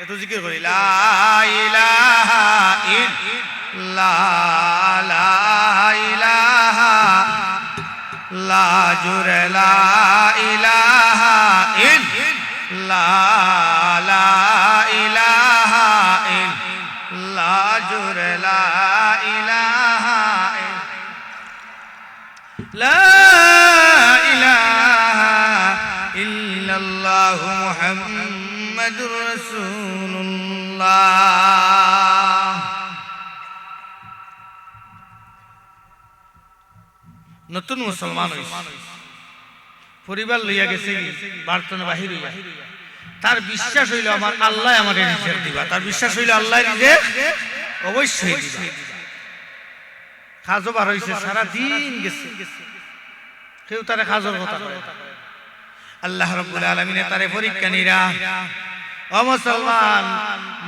এত জিকির করি লা ইলাহা ইল্লাল্লাহ লা ইলাহা লা জুরে লা ইলাহা ইল্লাল্লাহ লা ইলাহা ইল্লাল্লাহ জুরে লা ইলাহা لا إله إلا الله محمد رسول الله নতুন মুসলমান হইছে পরিবার লইয়া গেছে বার্তনে বাহির হইয়া তার বিশ্বাস হইল আমার আল্লাহ আমাকে রিজিক দিবা তার বিশ্বাস হইল আল্লাহ রিজিক অবশ্যই দিবা খাজো বার হইছে সারা দিন গেছে কেউ তারে খাজোর কথা কয় আল্লাহ রাব্বুল আলামিন তারে পরীক্ষা নিরা ও মুসলমান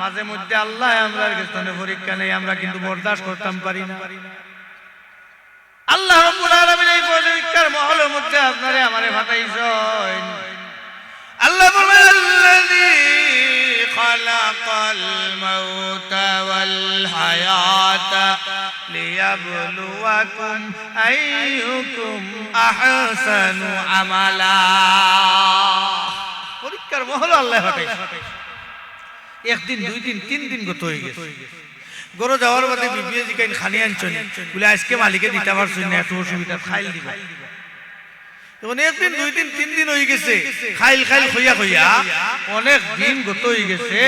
মাঝে মধ্যে আল্লাহ আমরার কাছে পরীক্ষা নেই আমরা কিন্তু বরদাস্ত করতাম পারি না আল্লাহ রাব্বুল আলামিন এই পরীক্ষার মহলের মধ্যে আপনারে আমারে ফাটাইছেন আল্লাহ বলেন আল্লাযী খালাকাল মাউতা ওয়াল হায়াতা লিয়াবলুয়াকুম আইয়ুকুম আহসানু আমালা পরীক্ষার মহল আল্লাহ ফাটাইছে একদিন দুই দিন তিন দিন গত হয়ে গেছে গরো যাওয়ার বাদে বিবিয়ে জিকাইন খানি আনছনি বলে আজকে মালিকে দিতে পারছুন না একটু অসুবিধা খাইল দিবা তখন একদিন দুই দিন তিন দিন হয়ে গেছে খাইল খাইল হইয়া হইয়া অনেক দিন গত হয়ে গেছে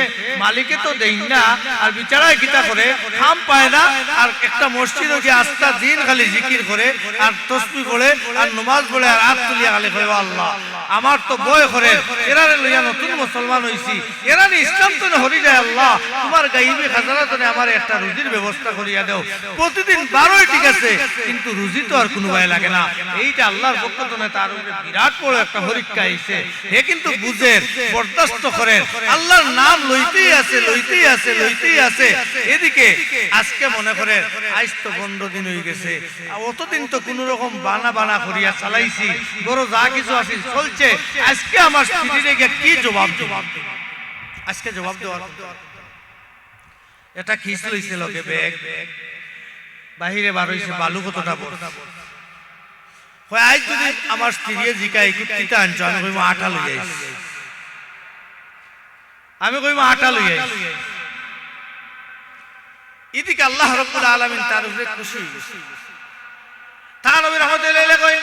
মালিকে তো দেই না আর বিচারায় কিতা করে খাম পায় না আর একটা মসজিদে গিয়ে আস্তা দিন খালি জিকির করে আর তসবিহ পড়ে আর নামাজ পড়ে আর হাত তুলিয়া খালি কয় আল্লাহ আমার তো বয় করে এরারে লইয়া নতুন মুসলমান হইছি এরা নি ইসলাম তো হরি যায় আল্লাহ তোমার গাইবি খাজানা তো আমার একটা রুজির ব্যবস্থা করিয়া দাও প্রতিদিন 12ই ঠিক আছে কিন্তু রুজি তো আর কোনো ভাই লাগে না এইটা আল্লাহর পক্ষ থেকে তার উপরে বিরাট বড় একটা পরীক্ষা আইছে হে কিন্তু বুঝেন বরদাস্ত করেন আল্লাহর নাম লইতেই আছে লইতেই আছে লইতেই আছে এদিকে আজকে মনে করে আজ তো 15 দিন হয়ে গেছে অতদিন তো কোন রকম বানা বানা করিয়া চালাইছি বড় যা কিছু আছে চলছে আজকে আমার স্ত্রীরে কি জবাব দেব আজকে জবাব দেওয়ার এটা খিস লইছে লোকে ব্যাগ বাহিরে বার হইছে বালু কতটা বড় কয় আজ যদি আমার স্ত্রীরে জিকাই কুত্তিটা আনছো আমি কইব আটা লই আইছি আমি কইব আটা লই আইছি এদিকে আল্লাহ রাব্বুল আলামিন তার উপরে খুশি হইছে তার নবী রাহমাতুল্লাহ কই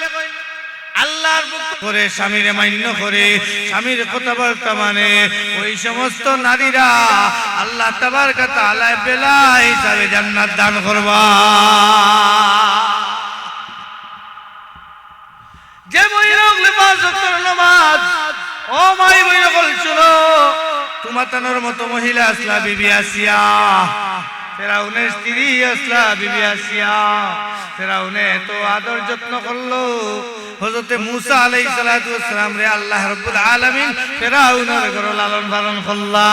আল্লাহর পক্ষ করে স্বামীরে মান্য করে স্বামীর কথাবার্তা মানে ওই সমস্ত নারীরা আল্লাহ তাবারক তাআলা বেলা হিসাবে জান্নাত দান করবা যে মহিলা পাঁচ ওয়াক্ত নামাজ ও মাই বই বল শুনো তোমার তানোর মতো মহিলা আসলা বিবি আসিয়া ফেরাউনের স্ত্রী আসলা বিবি আসিয়া ফেরাউনে তো আদর যত্ন করলো হযরতে মূসা আলাইহিস সালাতু ওয়াস সালাম রে আল্লাহ রাব্বুল আলামিন ফেরাউনের ঘর লালন পালন করলা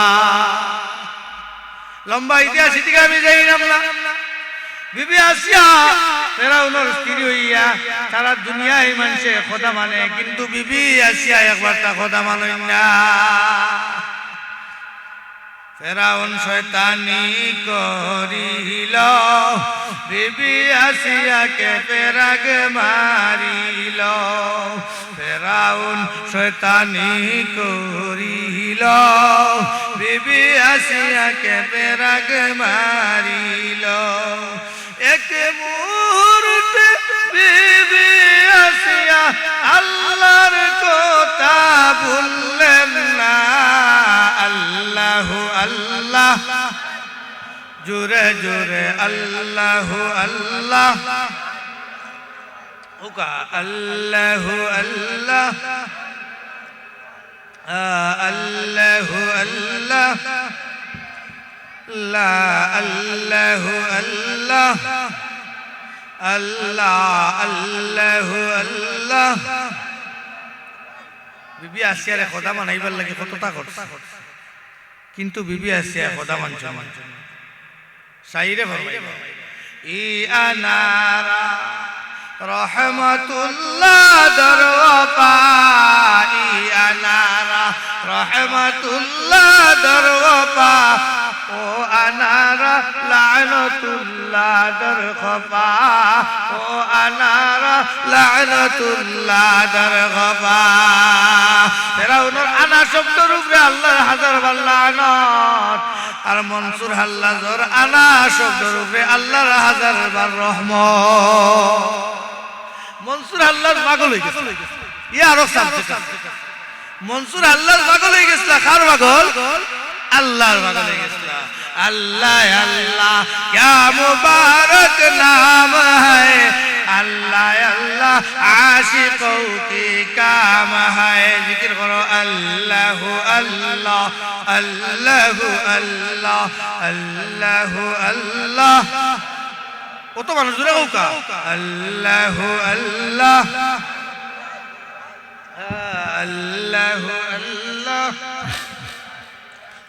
লম্বা ইতিহাস থেকে আমি যাইলাম না বিবি আসিয়া ফেরাউনের স্ত্রী হইয়া সারা দুনিয়ায় মানুষে খোদা মানে কিন্তু বিবি আসিয়া একবার তা খোদা মানে না ফেরাউন শয়তানি করিল বিবি আসিয়াকে পেরাগ মারিল ফেরাউন শয়তানি করিল বিবি আসিয়াকে পেরাগ মারিল এক মুহূর্তে বিবি আসিয়া আল্লাহর কথা ভুললেন না আল্লাহু আল্লাহ জোরে জোরে আল্লাহু আল্লাহ ওকা আল্লাহু আল্লাহ আল্লাহু আল্লাহ লা আল্লাহু আল্লাহ আল্লাহ আল্লাহু আল্লাহ বিবি আসিয়ারে খোদা মানাইবার লাগে কতটা করছে কিন্তু বিবি আসিয়া খোদা মানছে শাইরে ফরমাইবা ই আনারা রহমতুল্লাহ দরওয়াপা ই আনারা রহমতুল্লাহ দরওয়াপা ও আনারা লানতুল্লাহ দরখফা ও আনারা লানতুল্লাহ দরখফা ফেরাউনের আনা শব্দের উপরে আল্লাহর হাজার বার লানত আর মনসুর হাল্লাজর আনা শব্দের উপরে আল্লাহর হাজার বার রহমত মনসুর হাল্লাজ পাগল হয়ে গেছে ই আরো সাবজেক্ট মনসুর হাল্লাজ পাগল হয়ে গেছে কার পাগল আল্লাহর পাগল হয়ে গেছে अल्लाह अल्लाह क्या मुबारक नाम है अल्लाह अल्लाह आशिकों की काम है जिक्र करो अल्लाह अल्लाह अल्लाह अल्लाह अल्लाह अल्लाह वो तो मानो जुरे होगा अल्लाह अल्लाह अल्लाह अल्लाह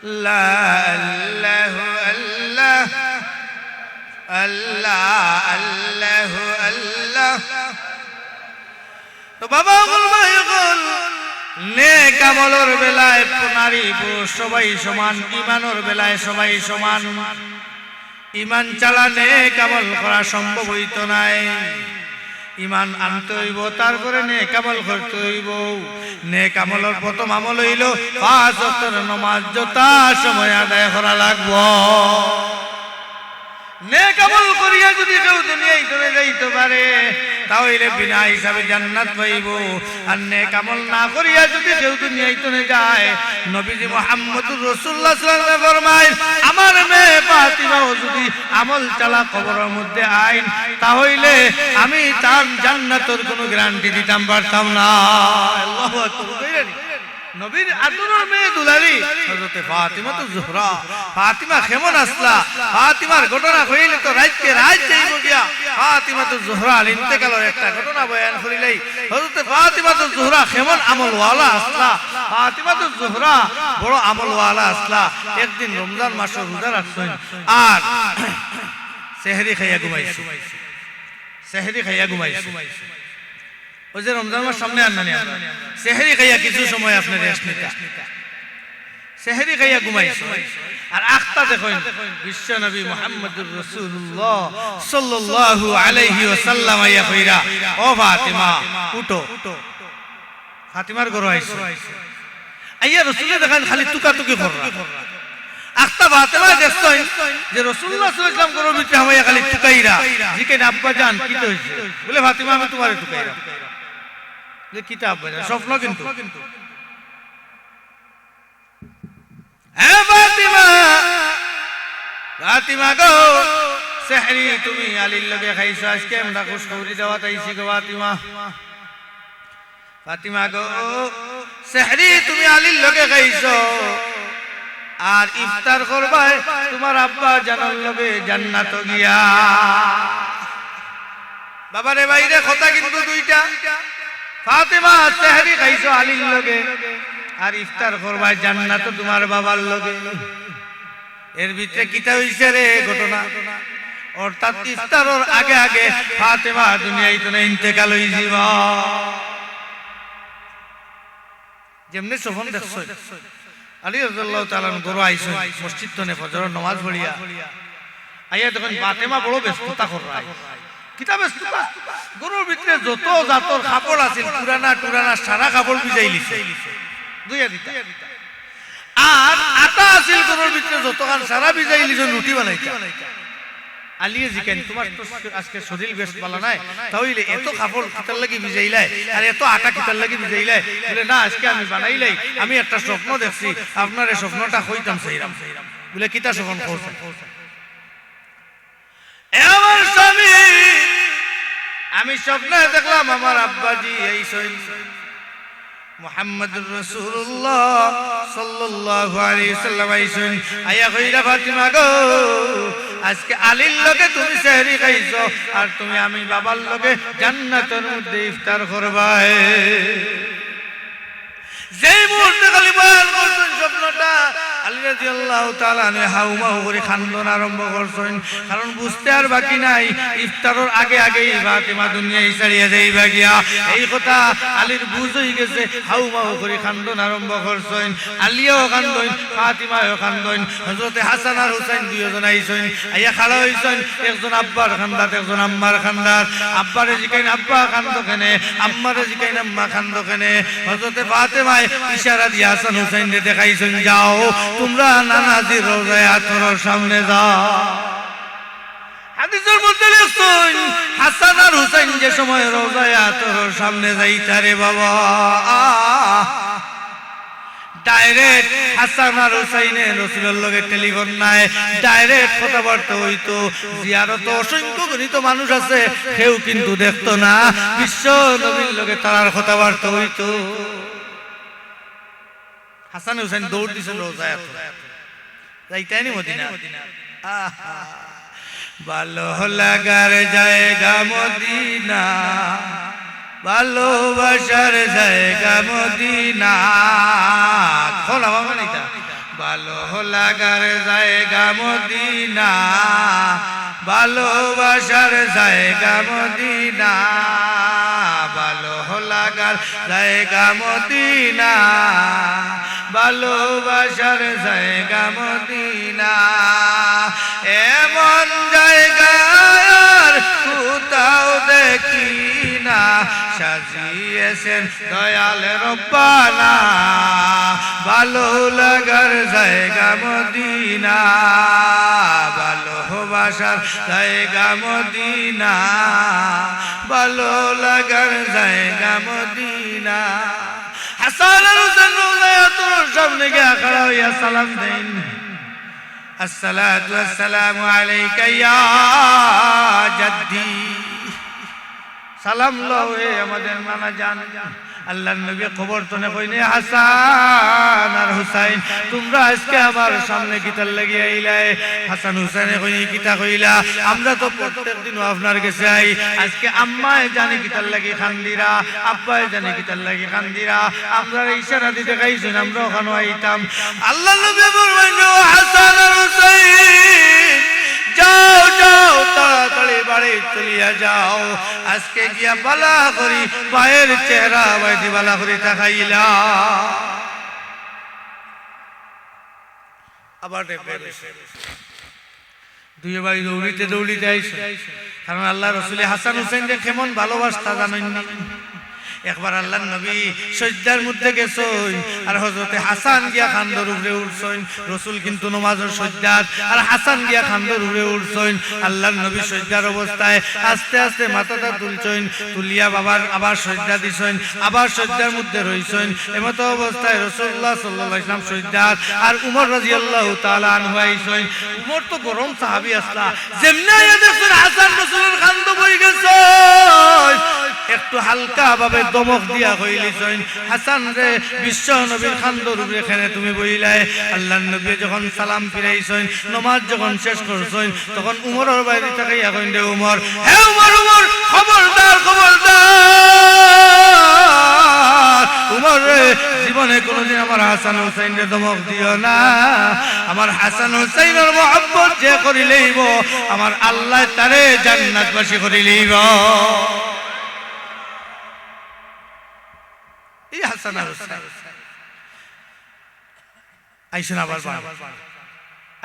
لا الله الله الله الله الله তো বাবা ভাই বল নেক আমলের বেলায় নারী পুরুষ সবাই সমান ঈমানের বেলায় সবাই সমান ঈমান চালা নেক আমল করা সম্ভব হইতো নাই ঈমান আনতে হইব তারপরে নেক আমল করতে হইব নেক আমলের প্রথম আমল হইল 5 ওয়াক্তের নামাজ যথা সময় আদায় করা লাগবে নেক আমল করিয়া যদি কেউ দুনিয়ায় চলে যাইতে পারে তাহলে বিনা হিসাবে জান্নাত পাইব আর নেক আমল না করিয়া যদি কেউ দুনিয়ায় চলে যায় নবীজি মুহাম্মদুর রাসূলুল্লাহ সাল্লাল্লাহু আলাইহি ওয়াসাল্লাম ফরমায় আমার মেয়ে ফাতিমাও যদি আমল চালা কবরের মধ্যে আইন তাহলে আমি তার জান্নাতের কোনো গ্যারান্টি দিতাম পারতাম না আল্লাহু আকবার নবীর আদরের মেয়ে দুলালি হযরত ফাতিমা তো জোহরা ফাতিমা কেমন আসলা ফাতিমার ঘটনা কইলে তো রাতকে রাত যাইব গিয়া ফাতিমা তো জোহরা ইন্তেকালের একটা ঘটনা বয়ান করিলেই হযরত ফাতিমা তো জোহরা কেমন আমলওয়ালা আসলা ফাতিমা তো জোহরা বড় আমলওয়ালা আসলা একদিন রমজান মাসে রোজা রাখছেন আর সেহরি খাইয়া ঘুমাইছে সেহরি খাইয়া ঘুমাইছে ওই যে রমজান মাস সামনে আননি সেহরি খাইয়া কিছু সময় আপনি রেস্ট নিতা সেহরি খাইয়া ঘুমাইছে আর আখতা দেখেন বিশ্ব নবী মুহাম্মদুর রাসূলুল্লাহ সাল্লাল্লাহু আলাইহি ওয়াসাল্লাম আইয়া কইরা ও ফাতিমা উঠো ফাতিমার ঘর আইছো আইয়া রাসূল দেখেন খালি তুকাতুকি কররা আখতা ফাতিমা দেখছেন যে রাসূলুল্লাহ সাল্লাল্লাহু আলাইহি ওয়াসাল্লাম ঘরের ভিতরে হামাইয়া খালি তুকাইরা জিকেন আব্বা জান কি হইছে বলে ফাতিমা আমি তোমারে তুকাইরা যে কিতাব বাজা স্বপ্ন কিন্তু হ্যাঁ ফাতিমা ফাতিমা গো সেহরি তুমি আলীর লগে খাইছো আজকে আমরা খুশখবরি দেওয়া তাইছি গো ফাতিমা ফাতিমা গো সেহরি তুমি আলীর লগে খাইছো আর ইফতার করবাই তোমার আব্বা জানার লগে জান্নাত গিয়া বাবারে বাইরে কথা কিন্তু দুইটা ফাতিমা সেহরি খাইছো আলীর লগে আর ইফতার করবাই জান্নাত তোমার বাবার লগে এর ভিতরে কিটা হইছে রে ঘটনা অর্থাৎ ইফতারের আগে আগে ফাতিমা দুনিয়ায় তো ইন্তেকাল হই যাব যেমনি সফন দেখছো আলী রাদিয়াল্লাহু তাআলা গরু আইছো মসজিদ তনে ফজরের নামাজ পড়িয়া আইয়া তখন ফাতিমা বড় ব্যস্ততা কররা কিতা ব্যস্ততা গরুর ভিতরে যত জাতর কাপড় আছিল পুরানা টুরানা সারা কাপড় ভিজাই লিছে দুইয়া দিতা আর আটা আছিল গরুর ভিতরে যতখান সারা ভিজাই লিছে রুটি বানাইতা আলিয়ে জিকেন তোমার তো আজকে শরীর বেশ ভালো নাই তাহলে এত কাপড় কিতার লাগি ভিজাইলাই আর এত আটা কিতার লাগি ভিজাইলাই বলে না আজকে আমি বানাইলাই আমি একটা স্বপ্ন দেখছি আপনার এই স্বপ্নটা কইতাম সেইরাম বলে কিতা স্বপ্ন করছেন আমার স্বামী আমি স্বপ্নে দেখলাম আমার আব্বাজি এই মুহাম্মদুর রাসূলুল্লাহ সাল্লাল্লাহু আলাইহি ওয়াসাল্লাম আইছেন আয়া কইরা ফাতিমা গো আজকে আলীর লগে তুমি সেহরি খাইছো আর তুমি আমি বাবার লগে জান্নাতের মধ্যে ইফতার করবাই যেই মুহূর্তে খালি বয়ান করছেন স্বপ্নটা আলী রাদিয়াল্লাহু তাআলা হাউমাউ করে খান্দন আরম্ভ করছেন, কারণ বুঝতে আর বাকি নাই ইফতারের আগে আগেই ফাতেমা দুনিয়ায় ছাড়িয়ে যাইবা গিয়া। এই কথা আলীর বুঝ হয়ে গেছে, হাউমাউ করে খান্দন আরম্ভ করছেন। আলীও কান্দন, ফাতেমাও কান্দন। হযরতে হাসান আর হুসাইন দুইজন আইছেন, আইয়া খাড়া হইছেন। একজন আব্বার খান্দাত, একজন আম্মার খান্দাত। আব্বারে জিকাইন আব্বা কান্দ কেনে, আম্মারে জিকাইন আম্মা কান্দ কেনে। হযরতে ফাতেমায় ইশারা দিয়ে হাসান হুসাইনকে দেখাইছেন, যাও তোমরা নানাজির রওজায়ে আতরের সামনে যাও। হাদিসের মধ্যে লেখছেন হাসান আর হুসাইন যে সময় রওজায়ে আতরের সামনে যাইতারে বাবা, ডাইরেক্ট হাসান আর হুসাইনে রাসূলের লগে টেলিফোন নাই, ডাইরেক্ট কথাবার্তা হইতো। জিয়ারত অসংখ্য গণিত মানুষ আছে, কেউ কিন্তু দেখতো না। বিশ্ব নবীর লগে তার কথাবার্তা হইতো। হাসান হুসাইন দৌড় দিছেন রওজায়ে আতর যাইতানি মদিনা। ভালো লাগার জায়গা মদিনা, ভালোবাসার জায়গা মদিনা। খোলা বাবা নাইতা, ভালো লাগার জায়গা মদিনা, ভালোবাসার জায়গা মদিনা, ভালো লাগার জায়গা মদিনা, ভালোবাসার জায়গা মদিনা। এমন জায়গা আর কোথাও দেখি না, সাজিয়েছেন দয়াল রব্বানা, ভালো লাগার জায়গা মদিনা, ভালোবাসার জায়গা মদিনা, ভালো লাগার জায়গা মদিনা। হাসান আর হুসাইন রওজায়ে আতরের সামনে গিয়া খাড়া হইয়া সালাম দেন, আসসালাতু ওয়াসসালামু আলাইকা ইয়া জাদ্দি। সালাম লও হে আমাদের নানা জান। আল্লাহর নবী খবর তো না কইনে, হাসান আর হুসাইন তোমরা আজকে আমার সামনে কিতার লাগিয়ে আইলাই। হাসান হুসাইনে কইনি কিতা কইলা, আমরা তো প্রত্যেকদিন আপনার কাছে আই, আজকে আম্মায় জানি কিতার লাগি খান্দিরা, আব্বায় জানি কিতার লাগি খান্দিরা, আমরা ইশারা দিতে গাইছেন, আমরা ওখানে আইতাম। আল্লাহর নবী বললেন, হাসান আর হুসাইন যাও যাও, তাড়াতাড়ি বাড়ি চলিয়া যাও। আজকে গিয়া বালা করি পায়ের চেহারা বাইদি বালা করি তাকাইলা। আবার দুই ভাই দৌড়িতে দৌড়িতে আইছে, কারণ আল্লাহ রাসূল হাসান হুসাইনকে কেমন ভালোবাসতা জানেন না। একবার আল্লাহর নবী সজদার মধ্যে গেছেন, আর হযরতে হাসান গিয়া খান্দর উপরে উঠছেন। রাসূল কিন্তু নামাজের সজদাত, আর হাসান গিয়া খান্দর উপরে উঠছেন। আল্লাহর নবী সজদার অবস্থায় আস্তে আস্তে মাথাটা তুলছেন, তুলিয়া বাবার আবার সজদা দিছেন, আবার সজদার মধ্যে রইছেন। এমতো অবস্থায় রাসূলুল্লাহ সাল্লাল্লাহু আলাইহি ওয়াসাল্লাম সজদাত, আর উমর রাদিয়াল্লাহু তাআলা আনহু আইছেন। উমর তো গরম সাহাবী আসলা, যেমনি আইয়া দেখছেন হাসান রাসূলের খান্দ বই গেছে, একটু হালকা ভাবে দমক দিয়া কইলিছেন, হাসান রে বিশ্ব নবীর খান্দর উপরে এখানে তুমি বইলাই। আল্লাহর নবী যখন সালাম ফিরাইছেন, নামাজ যখন শেষ করছেন, তখন উমরের বাইরে তাকাইয়া কইন, রে উমর, হে উমর, উমর খবরদার খবরদার, উমর রে জীবনে কোনোদিন আমার হাসান হুসাইনের দমক দিও না। আমার হাসান হুসাইনের মহব্বত যে করি লইব, আমার আল্লাহ তারে জান্নাতবাসী করি লইব। এই হাসান আর হুসাইন আইসেন আবার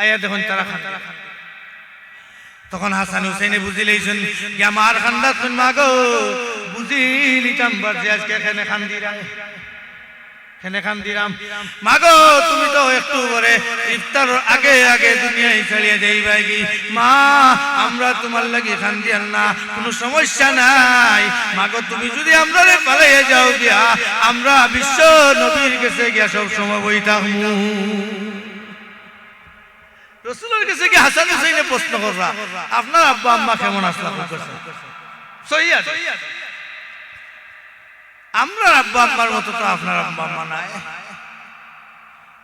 আয়া দেখুন তারা খান। তখন হাসান হুসাইনে বুঝি লইছেন, আমার খান্দা তুন মাগো বুঝি লিতাম বাজে আজকে এখানে খান্দিরাম, এখানে খান্দিরাম। মাগো তুমি তো একটু পরে ইফতার আগে আগে দুনিয়ায় ছাড়িয়ে যাইবা কি মা, আমরা তোমার লাগি খান্দিয়ান না, কোনো সমস্যা নাই। মাগো তুমি যদি আমরা পালাইয়া যাও গিয়া, আমরা বিশ্ব নবীর কাছে গিয়া সব সময় বই থাকবো। রাসূলের কাছে কি হাসান হুসাইনে প্রশ্ন কররা, আপনার আব্বা আম্মা কেমন আসলা? সহি আছে, আমরা আব্বা আম্মার মতো তো আপনার আব্বা আম্মা নাই।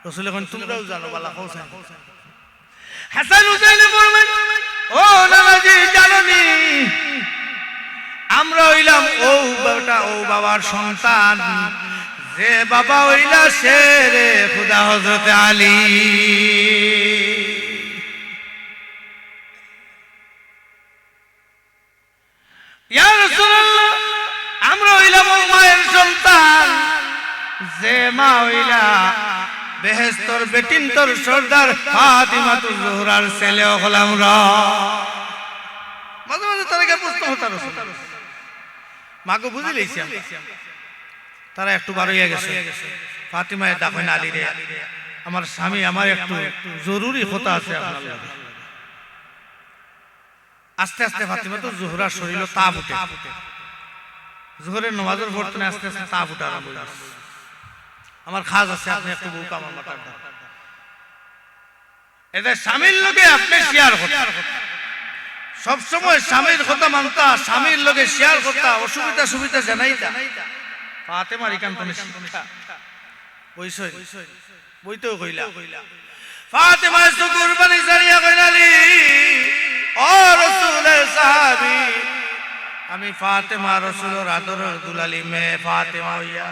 রাসূল এখন তোমরাও জানো বালা হোসেন। হাসান হুসাইনে বলবেন, ও নানাজি জানেননি আমরা হইলাম ও বেটা ও বাবার সন্তান, যে বাবা হইলা শেরে খুদা হযরত আলী। ইয়া রাসূলুল্লাহ, আমরা হইলাম ওই মায়ের সন্তান যে মা হইলা বেহেশতর বেটিন্তর সর্দার ফাতিমাতুজ জোহরার ছেলে হলাম রা। মাঝে মাঝে তারা প্রশ্ন হতো রাসূল মাগো বুঝি লইছি আমরা, তারা একটু বার হইয়া গেছে। ফাতিমায়ে ডাকেন আলী রে, আমার স্বামী আমার একটু জরুরি কথা আছে আপনার লগে। আস্তে আস্তে ফাতিমাতুজ জোহরার শরীরে তাপ উঠে, জোহরের নামাজের পড়তে আস্তে আস্তে তাপ উঠা আরম্ভ হইছে। আমার খাজ আছে, আপনি একটু বউকে আমার মাথার দাও। এটা স্বামীর লগে আপনি শেয়ার করতে, সবসময় স্বামীর কথা মানতা, স্বামীর লগে শেয়ার করতা, অসুবিধা সুবিধা জানাইতা। ফাতেমার ইকান্তনে শিক্ষা বইছই বইতেও কইলা। ফাতেমা সুকুর বানি সারিয়া কইলালি, ও রাসূলের সাহাবী, আমি ফাতেমা রাসূলের আদরের দুলালি মেয়ে ফাতেমা হইয়া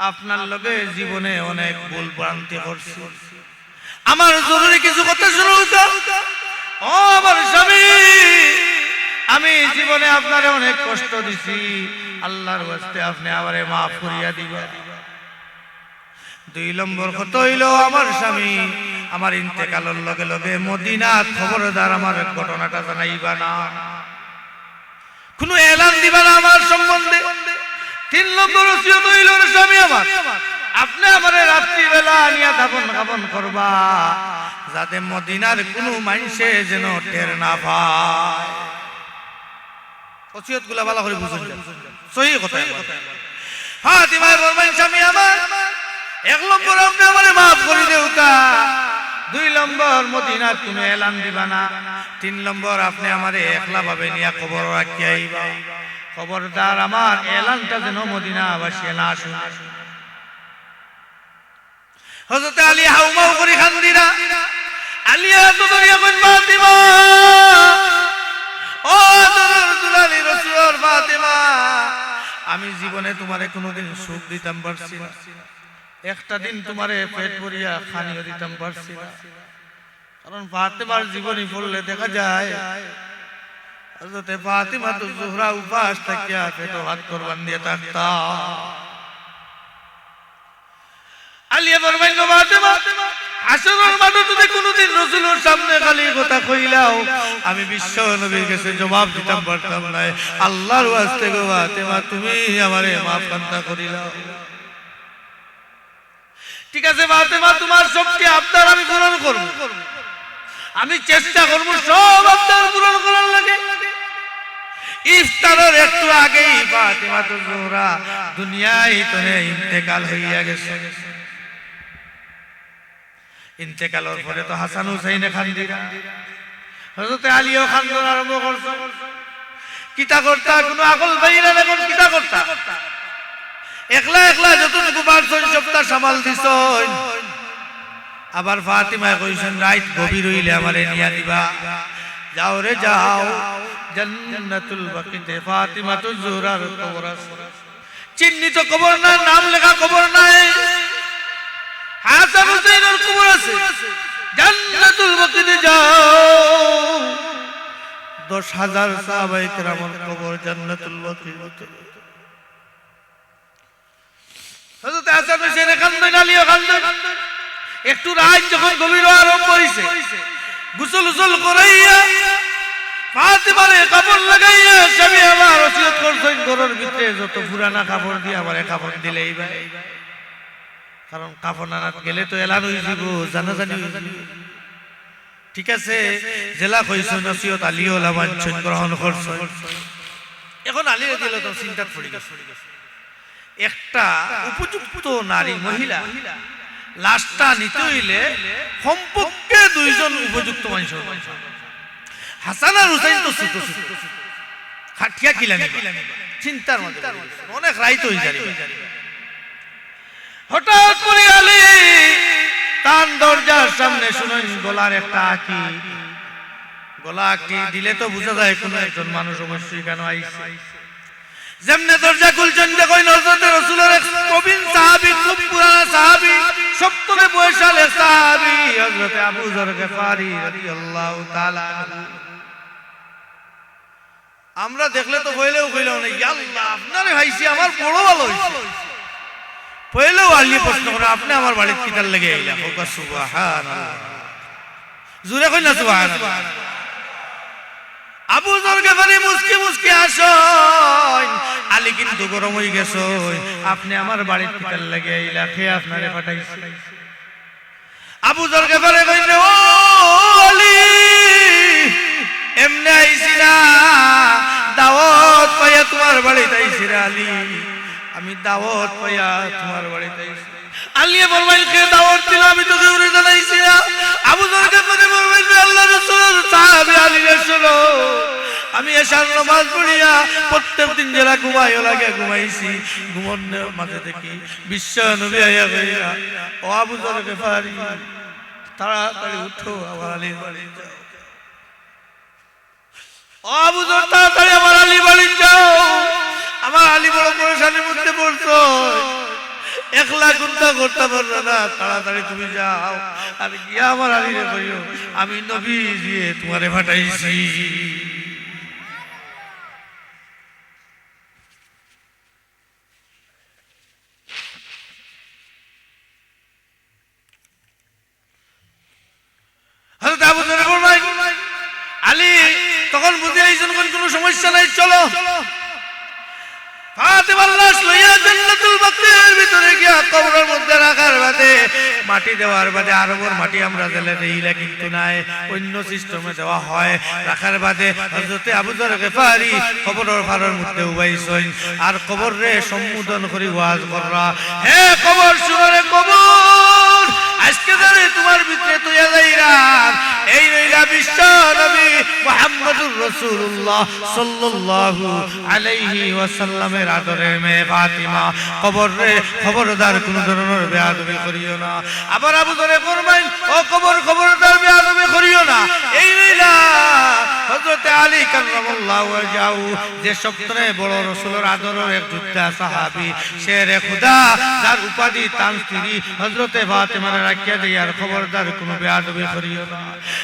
আপনার লগে জীবনে অনেক ভুল ভ্রান্তি করছি। আমার জরুরি কিছু কথা শুনো তো। ও আমার স্বামী, আমি জীবনে আপনারে অনেক কষ্ট দিছি, আল্লাহর ওয়াস্তে আপনি আমারে মাফ করিয়া দিবা। 2 নম্বর কথা হইল, আমার স্বামী আমার ইন্তেকালের লগে লগে মদিনা খবরদার আমার ঘটনাটা জানাইবা না, কোনো এলান দিবা না আমার সম্বন্ধে। 3 নম্বর ওসিয়ত হইল, স্বামী আমার আপনি আমারে রাত্রি বেলা আনিয়া দাফন কাফন করবা, যাতে মদিনার কোনো মানুষে যেন টের না পায়। ওসিয়ত গুলা ভালো করে বুঝুন, সহি কথা। ফাতিমা বলবেন, স্বামী আমার 1 নম্বর আপনি আমারে মাফ করে দেউতা, 2 নম্বর মদিনার কোনো এলান দিবা না, 3 নম্বর আপনি আমারে একলা ভাবে নিয়া কবর রাখিয়া আইবা, খবরদার আমার এলানটা যেন মদিনা বাসী না শুনে। হযরত আলী হাউমাউ করে খান্দিরা, আলিয়া তো দরিয়া কইন ফাতিমা, ও আদরের দুলালি রাসূল ফাতিমা, আমি জীবনে তোমারে কোনোদিন সুখ দিতাম পারছি না, একটা দিন তোমারে পেট ভরিয়া খানিও দিতাম পারছি না। কারণ ফাতিমার জীবনী পড়লে দেখা যায় হযরত ফাতিমাতুজ জোহরা উপাস থাকিয়া পেট হাত কুরবান দিয়ে থাকতা। আলিয়া ফরমাইল, ফাতিমা আসরের মাঠে যদি কোনোদিন রাসূলের সামনে খালি কথা কইলাও, আমি বিশ্ব নবীর কাছে জবাব দিতাম পারতাম না। আল্লাহর ওয়াস্তে গো ফাতিমা, তুমি আমারে মাফ কান্তা করিলাও। ঠিক আছে ফাতিমা, তোমার সবটি আবদার আমি পূরণ করব, আমি চেষ্টা করব সব আবদার পূরণ করার লাগে। ইফতারের একটু আগেই ফাতিমাতুজ জোহরা দুনিয়ায় তনে ইন্তেকাল হইয়া গেছে। ইন্তেকালের পরে তো হাসান হুসাইনে খান্দিরা, হযরত আলীও খান্দন আরম্ভ করছে। কিতা করতা, কোনো আকল বাইরা না, কোন কিতা করতা, একলা একলা যতটুকু পারছন সবটা সামাল দিছন। আবার ফাতিমা কইছেন, রাত গভীর হইলে আমারে নিয়া দিবা, যাও রে যাও, জান্নাতুল বাকিতে ফাতিমাতুজ জোহরার কবর আছে, চিহ্নিত কবর না, নাম লেখা কবর নাই, হাসান হুসাইনের কবর আছে, জান্নাতুল বাকিতে যাও। 10,000 সাহাবায়ে কেরামের কবর জান্নাতুল বাকিতে। হযরত হাসান হুসাইন কান্দন, আলীও কান্দন। একটু রাত যখন গভীর আরম্ভ হইছে, গোসল গোসল করাইয়া ফাতিমারে কাপড় লাগাইয়া স্বামী আমার ওসিয়ত করছেন, ঘরের ভিতরে যত পুরানা কাপড় দিয়ে আমারে কাপড় দিলেই ভাই, কারণ কাপড় আনাত গেলে তো এলান হয়ে যাব, জানাজানি হয়ে যাবে। ঠিক আছে, জেলা কইছেন ওসিয়ত আলীও লামাচ্ছেন, গ্রহণ করছেন। এখন আলী দিল তো চিন্তা পড়ে গেছে, একটা উপযুক্ত নারী মহিলা লাশটা নিতে হইলে কমপক্ষে 2 জন উপযুক্ত মানুষ। হাসান আর হুসাইন তো ছোট ছোট, খাটিয়া কিলা চিন্তার মধ্যে অনেক রাইত হয়ে যায়। হঠাৎ করে আলী তার দরজার সামনে শুনেন গলার একটা আঁকি, গলা আঁকি দিলে তো বোঝা যায় কোন একজন মানুষ অবশ্যই কেন আইছে। যেমনে দরজা খুলছেন দেখুন হযরত রাসূলের এক প্রবীণ সাহাবী, খুব পুরানা সাহাবী, 70 বয়সের সাহাবী হযরত আবু যর গফারি রাদিয়াল্লাহু তাআলা। আমরা দেখলে তো কইলেও না, ইয়া আল্লাহ আপনারে ভাইছি আমার বড় ভালো হইছে। পয়লেও আলী প্রশ্ন করে, আপনি আমার বাড়িতে কিটার লেগে আইলা? হোক সুবহানাল্লাহ, জোরে কই না সুবহানাল্লাহ। আবু যর গফারি মুস্কি মুস্কি আসেন, আলী কিন্তু গরম হয়ে গেছে, আপনি আমার বাড়িতে কিটার লেগে আইলা? কে আপনারে পাঠাইছে? আবু যর গফারি কইলে, ও আলী এমনি আইছি না, দাওয়াত পাইয়া তোমার বাড়িতে আইছি রে আলী, আমি দাওয়াত পাইয়া তোমার বাড়িতে আইছি। আলী বলবেন, কে দাওয়াত দিল? আমি তো কেউ জানাইছি না। আবু যর গফারি বলবেন, আল্লাহর রাসূল সাহাবী আলী রাসূল, আমি এশার নামাজ পড়িয়া প্রত্যেকদিন যারা ঘুমাইও লাগে ঘুমাইছি, ঘুমনের মাঝে দেখি বিশ্ব নবী আইয়া কইরা, ও আবু যর গফারি তাড়াতাড়ি উঠো, আমার আলীর বাড়ি যাও। ও আবু যর তাড়াতাড়ি আমার আলী বাড়ি যাও, আমার আলী বড় পরেশানির মধ্যে পড়ছো, একলা চিন্তা করতে পারবে না, তাড়াতাড়ি তুমি যাও আর গিয়া আমার আলীরে কইও আমি নবী দিয়ে তোমারে পাঠাইছি। হযরত আবু যর বললেন, আলী তখন বুঝে আইছেন কোনো সমস্যা নাই, চলো। ফাতেমার লাশ লইয়া জান্নাতুল বাকির ভিতরে গিয়া কবরের মধ্যে রাখার বাদে, মাটি দেওয়ার বাদে, আরবের মাটি আমরা জেলে দেইলা কিন্তু নাই, অন্য সিস্টেমে দেওয়া হয়। রাখার বাদে হযরত আবু যর গফারি কবরের ফারের মধ্যে উবাইছেন আর কবরে সম্বোধন করে ওয়াজ কররা, হে কবর শুনো রে কবর, আজকে ধরে তোমার ভিতরে তুইয়া যাইরা এই রইলা বিশ্ব নবী মুহাম্মদুর রাসূলুল্লাহ সাল্লাল্লাহু আলাইহি ওয়াসাল্লামের আদরের মেয়ে ফাতিমা, কবরে খবরদার কোন ধরনের বেয়াদবি করিও না। আবার আবু যর ফরমাইল, ও কবর খবরদার বেয়াদবি করিও না। এই রইলা হযরত আলী কাররামাল্লাহু ওয়াজহু, যে সবচেয়ে বড় রাসূলের আদরের এক যোদ্ধা সাহাবী, শেরে খুদা, যার উপাধি তার স্ত্রী হযরত ফাতিমার রাখিয়া দেই, আর খবরদার কোনো বেয়াদবি করিও না।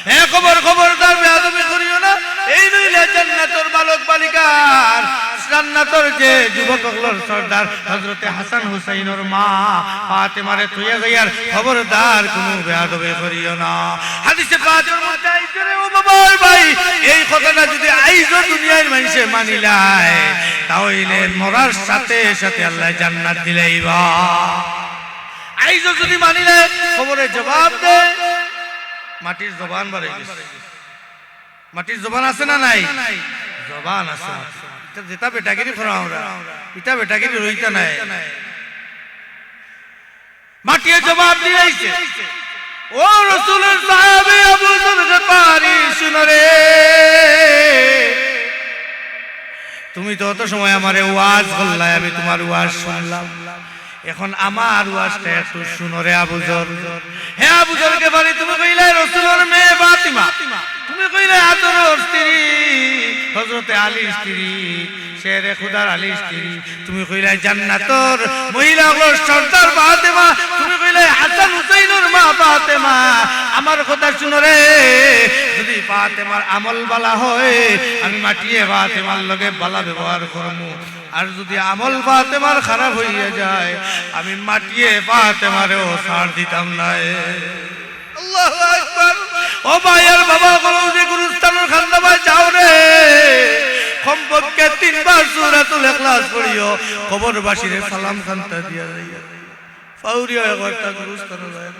হে কবর খবরদার বেয়াদবি করিও না। এই নইলে জান্নাতের বালক বালিকার, জান্নাতের যে যুবকগুলোর সর্দার হযরত হাসান হুসাইনের মা ফাতিমারে তুইয়া যাইয়ার খবরদার কোনো বেয়াদবি করিও না। হাদিসে পাকের মধ্যে আইছে রে ও বাবার ভাই, এই কথাটা যদি আইজো দুনিয়ার মানুষে মানিলাই, তাহলে মরার সাথে সাথে আল্লাহ জান্নাত দিলাইবা। আইজো যদি মানিলে খবরে জবাব দে, মাটির জবান বাড়ে গেছে। মাটির জবান আছে না নাই? জবান আছে। যেটা বেটাগিরি করা আমরা, এটা বেটাগিরি রইতা নাই। মাটির জবাব দিয়েছে, ও রাসূলের সাহাবী আবু যর গফারি শুনো রে, তুমি তো অত সময় আমারে ওয়াজ করলাই, আমি তোমার ওয়াজ শুনলাম, এখন আমার ওয়াজটা একটু শুনো রে আবু যর। হে আবু যর গফারি, তুমি কইলে রাসূলের মেয়ে ফাতিমা, তুমি কইলে আদরের স্ত্রী হযরত আলীর স্ত্রী, শেরে খুদার আলীর স্ত্রী, তুমি কইলে জান্নাতের মহিলাগুলোর সর্দার ফাতিমা, তুমি কইলে হাসান হুসাইনের মা ফাতিমা। আমার কথা শুনো রে, যদি ফাতিমার আমল বালা হয়, আমি মাটিয়ে ফাতিমার লগে বালা ব্যবহার করবো, আর যদি আমল ফাতিমার খারাপ হইয়া যায়, আমি মাটিয়ে ফাতিমারেও ছাড় দিতাম না। আল্লাহু আকবার। ও ভাইয়ের বাবা গুলো, যে গুরুস্থানের খান্দাবাই যাও রে, কমপক্ষে 3 বার সূরাতুল ইখলাস পড়িও, কবরবাসীরে সালাম খান্তা দিয়া যাইয়া ফাউরিয়া একটা গুরুস্থানে যায়।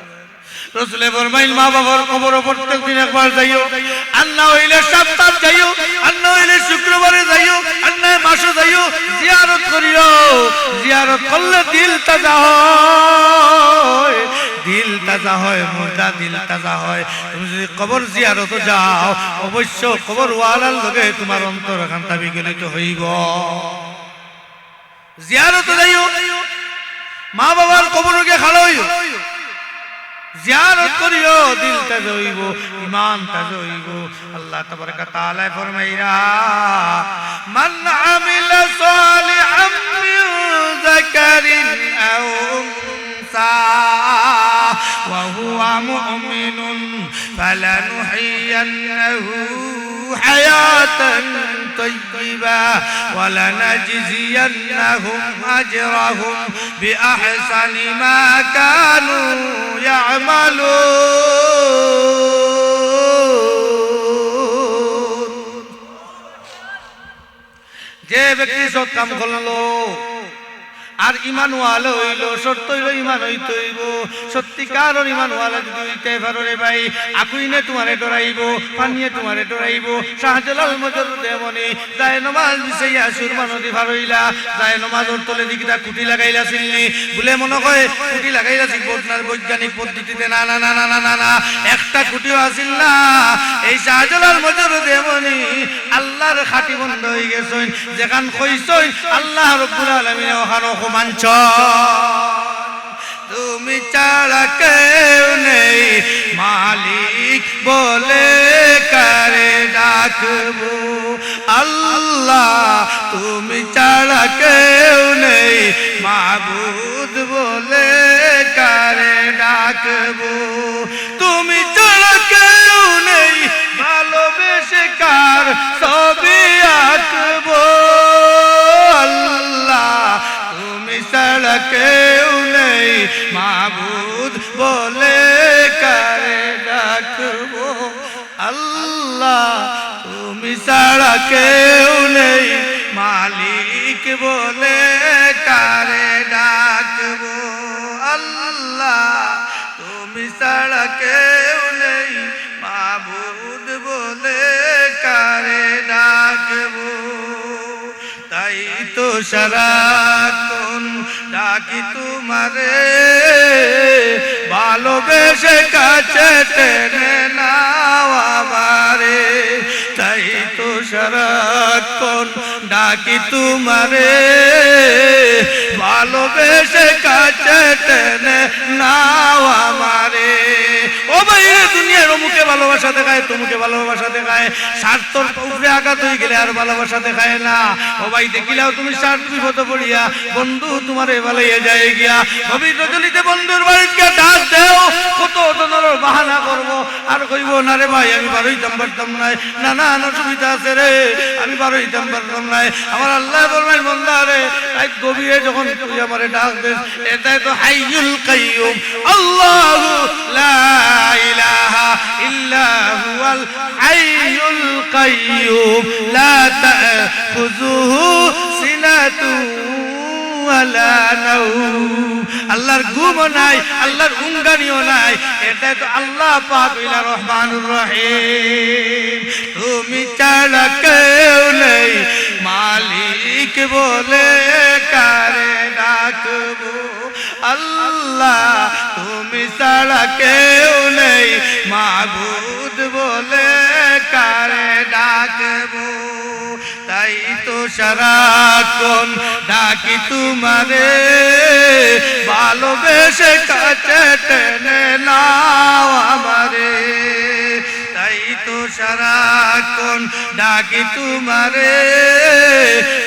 রাসূলে ফরমাইল, মা বাবার কবরে প্রত্যেকদিন একবার যাইও, আর না হইলে সপ্তাহ যাইও, আর না হইলে শুক্রবারে যাইও, আর না মাসে যাইও, জিয়ারত করিও। জিয়ারত করলে দিল তাজা হয়, দিল তাজা হয়, মুর্দা দিল তাজা হয়। তুমি যদি কবর জিয়ারত যাও, অবশ্য কবর ওয়ালার লগে তোমার অন্তর খান্তা বিগলিত হইব। জিয়ারত যাইও, মা বাবার কবরকে খালো হইও, জিয়ারত করিও, দিল তাজা হইব, ঈমান তাজা হইব। আল্লাহ তাবারক তাআলা ফরমাইরা, মান আমিলা সালিহা ذكر أو أنثى وهو مؤمن فلنحيينه حياة طيبة ولنجزينهم أجرهم بأحسن ما كانوا يعملون যে ব্যক্তি সৎ কাম করলো আর ইমানওয়ালা হইল, সত্য হইল ইমান হইতে হইব। সত্যিকার ইমানওয়ালা যদি হইতে পারো রে ভাই, আকুইনে তোমারে ডরাইব, পানিয়ে তোমারে ডরাইব। শাহজালাল মজরুদে মনে যায় নমাজ বিছাইয়া সুরমা নদী পার হইলা, যায় নমাজের তলে দিকিটা কুটি লাগাইলা ছিলনি বলে মনে হয় কুটি লাগাইলা শিখব না বৈজ্ঞানিক পদ্ধতিতে। না না না না না না না, একটা কুটিও আসিল না। এই শাহজালাল মজরুদে মনে আল্লাহর খাঁটি বন্ধ হয়ে গেছেন, যেখান কইছেন আল্লাহ রাব্বুল আলামিন ওখানে মানছ। তুমি ছাড়া কেউ নেই মালিক বলে কারে ডাকবো আল্লাহ, তুমি ছাড়া কেউ নেই মাবুদ বলে কারে ডাকবো। তুমি ছাড়া কেউ নেই ভালোবেসে কার ছবি আঁকবো আল্লাহ, তুমি ছাড়া কেউ নেই মাবুদ বলে কারে ডাকবো আল্লাহ, তুমি ছাড়া কেউ নেই মালিক বলে কারে ডাকবো আল্লাহ, তুমি ছাড়া কেউ নেই মাবুদ বলে কারে ডাকবো। তাই তো সারাক্ষণ ডাকি তোমারে, ভালোবেসে কাছে টেনে নাও আমারে। তাই তো সারাক্ষণ ডাকি তোমারে, ভালোবেসে কাছে টেনে নাও আমারে। ও ভাই, দুনিয়ার অমুকে ভালোবাসা দেখায়, তমুকে ভালোবাসা দেখায়, স্বার্থর উপরে আঘাত হয়ে গেলে আর ভালোবাসা দেখায় না। ও ভাই, দেখিলাও তুমি স্বার্থ বিপদ পড়িয়া বন্ধু তোমারে ভালাইয়া যায় গিয়া, ভবি রজনীতে বন্ধুর বাড়িতে ডাক দেও, কত ধরনের বাহানা করবো আর কইব না রে ভাই আমি বারোইতাম পারতাম নাই, না না না সুবিধা আছে রে আমি বারোইতাম পারতাম নাই। আমার আল্লাহ বলবেন বন্ধা রে, তাই গভীরে যখন তুই আমারে ডাক দেস, এটাই তো হাইয়ুল কাইয়ুম আল্লাহু লা ইলাহা ইল্লা হুয়াল হাইয়ুল কাইয়ুম লা তাখুযুহু সিনাতুন ওয়ালা নাওম। আল্লাহর ঘুমও নাই, আল্লাহর উঙ্গানিও নাই, এটাই তো আল্লাহ পাক হইলা রহমানুর রহিম। তুমি ছাড়া কেউ নেই মালিক বলে কারে ডাকবো আল্লাহ, তুমি ছাড়া কেউ নেই মাবুদ বলে কারে ডাকবো। তাই তো সারাক্ষণ ডাকি তোমারে, ভালোবেসে কাছে টেনে নাও আমারে। তাই তো সারাক্ষণ ডাকি তোমারে,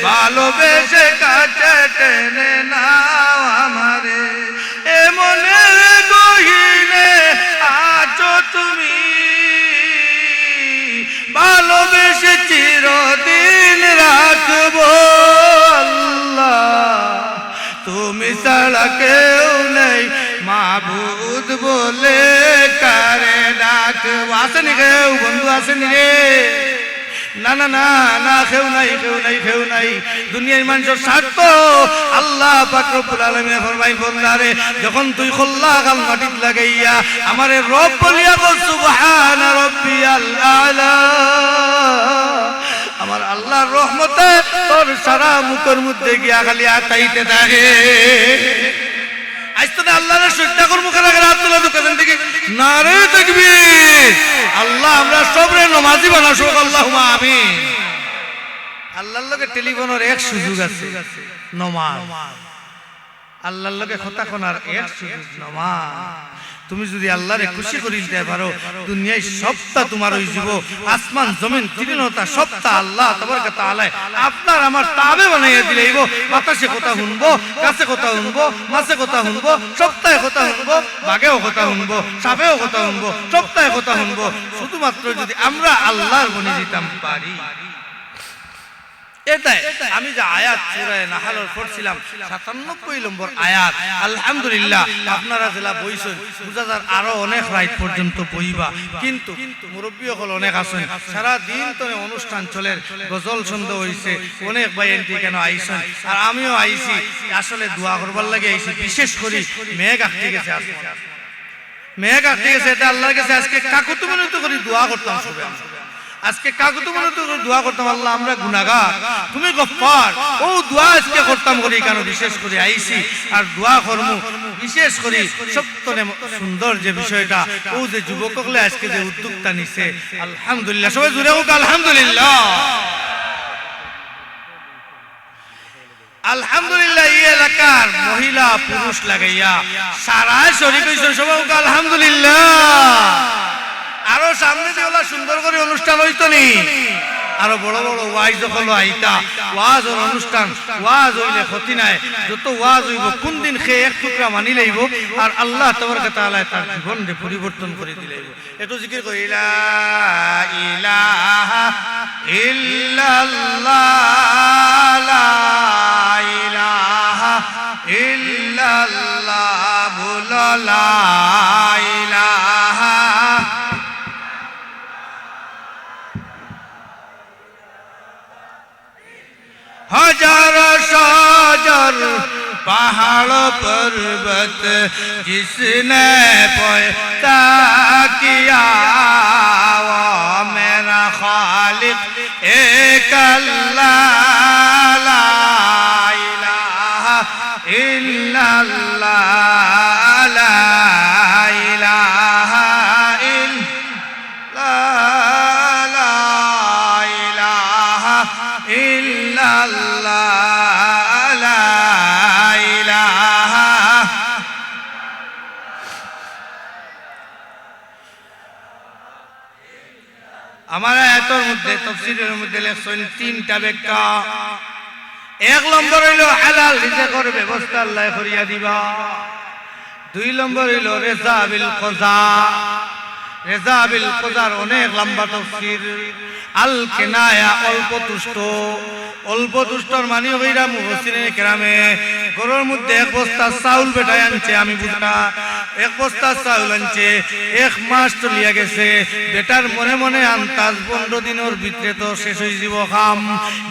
ভালোবেসে কাছে টেনে নাও আমারে। এমনে গহীনে আছো তুমি, ভালোবেসে চিরদিন রাখবো আল্লাহ, তুমি ছাড়া কেউ নেই মাবুদ বলে কারে ডাকবো। আসেনি কেউ বন্ধু, আসেনি রে? না না না না, কেউ নাই কেউ নাই কেউ নাই। দুনিয়ার মানুষের স্বার্থ আল্লাহ পাক রব্বুল আলামিন ফরমাই বন্দারে, যখন তুই খোল্লা গাল মাটিত লাগাইয়া আমারে রব বলিয়া বল সুবহান রাব্বিয়াল আলা, আমার আল্লাহর রহমতে তোর সারা মুখের মধ্যে গিয়া খালি আতাইতে থাকে। আজ তো আল্লাহর সত্যকর মুখে রাখে রাত তোলা দোকান থেকে নারে তাকবীর। আল্লাহ আমরা সবরে নামাজি বানাসো, আল্লাহুম্মা আমিন। আল্লাহর লগে টেলিফোনের এক সুযোগ আছে নামাজ, আল্লাহর লগে কথা কোনার এক সুযোগ নামাজ। তুমি যদি আল্লাহরে খুশি করিতে পারো দুনিয়ায় সবটা তোমার হয়ে যাব আসমান জমিন তৃণতা সবটা আল্লাহ তাবারক ওয়া তাআলা আপনার আমার তাবে বানাইয়া দিলেইব বাতাসে কথা শুনবো গাছে কথা শুনবো মাছে কথা শুনবো সবটাই কথা শুনবো বাঘেও কথা শুনবো সাপেও কথা শুনবো সবটাই কথা শুনবো শুধুমাত্র যদি আমরা আল্লাহর বনে দিতাম পারি এটাই আমি যে আয়াত সূরা নাহলের পড়ছিলাম 97 নম্বর আয়াত আলহামদুলিল্লাহ আপনারা জেলা বইছেন বুঝাদার আরো অনেক রাত পর্যন্ত বইবা কিন্তু মুরব্বী হল অনেক আছেন সারা দিন তো অনুষ্ঠান চলে গজল ছন্দ হইছে অনেক ভাই এন্টি কেন আইছেন আর আমিও আইছি আসলে দোয়া করবার লাগে আইছি বিশেষ করে মেঘ আসতে গেছে মেঘ আসতে গেছে এটা আল্লাহর কাছে আজকে কাকুতুমিনত করে দোয়া করতাম সবে আজকে কাকুতুমিনত করে দোয়া করতাম আল্লাহ আমরা গুনাহগার তুমি গফফার ও দোয়া আজকে করতাম করি কেন বিশেষ করে আইছি আর দোয়া করমু বিশেষ করে সবচেয়ে সুন্দর যে বিষয়টা ও যে যুবক হলে আজকে যে উদ্যোগটা নিছে আলহামদুলিল্লাহ সবাই জুড়ে হোক আলহামদুলিল্লাহ আলহামদুলিল্লাহ এই এলাকার মহিলা পুরুষ লাগাইয়া সারা শরীফ হইছেন সবাই আলহামদুলিল্লাহ আরো সামনে দিয়ে ওলা সুন্দর করে অনুষ্ঠান হইতো নি আরো বড় বড় ওয়াইজ হলো আইতা ওয়াজ আর অনুষ্ঠান ওয়াজ হইলে ক্ষতি নাই যত ওয়াজ হইব কোন দিন খেয়ে এক টুকরা মানি লইব আর আল্লাহ তাবারক ওয়া তাআলা তার জীবনকে পরিবর্তন করে দিলেইব একটু জিকির করি লা ইলাহা ইল্লাল্লাহ লা ইলাহা ইল্লাল্লাহ বলো লা ইলাহা हजार साजर पहाड़ पर्वत जिसने पैदा किया वो मेरा खालिक एक अल्लाह ला इलाहा इल्लल्लाह ला इलाहा इल्लल्लाह ला इलाहा इल्लल्लाह ला इलाहा हमारा आयतর মধ্যে তাফসীরের মধ্যে লেখছেন তিনটা ব্যাখ্যা এক নম্বর হইল হালাল রিজিকের ব্যবস্থা আল্লাহ করিয়া দিবা দুই নম্বর হইল রেজা বিল কজা রেজা বিল কজার অনেক লম্বা তাফসীর আল কিনায়া অল্প তুষ্টর মানে হইরা মুফাসসিরিনে কেরামে গরুর মধ্যে এক বস্তা চাউল বেটায় আনছে আমি বুঝা এক বস্তা চাউল আনছে এক মাস চলিয়া গেছে বেটার মনে মনে আন্তাজ 15 দিনের ভিতরে তো শেষ হয়ে যাব খাম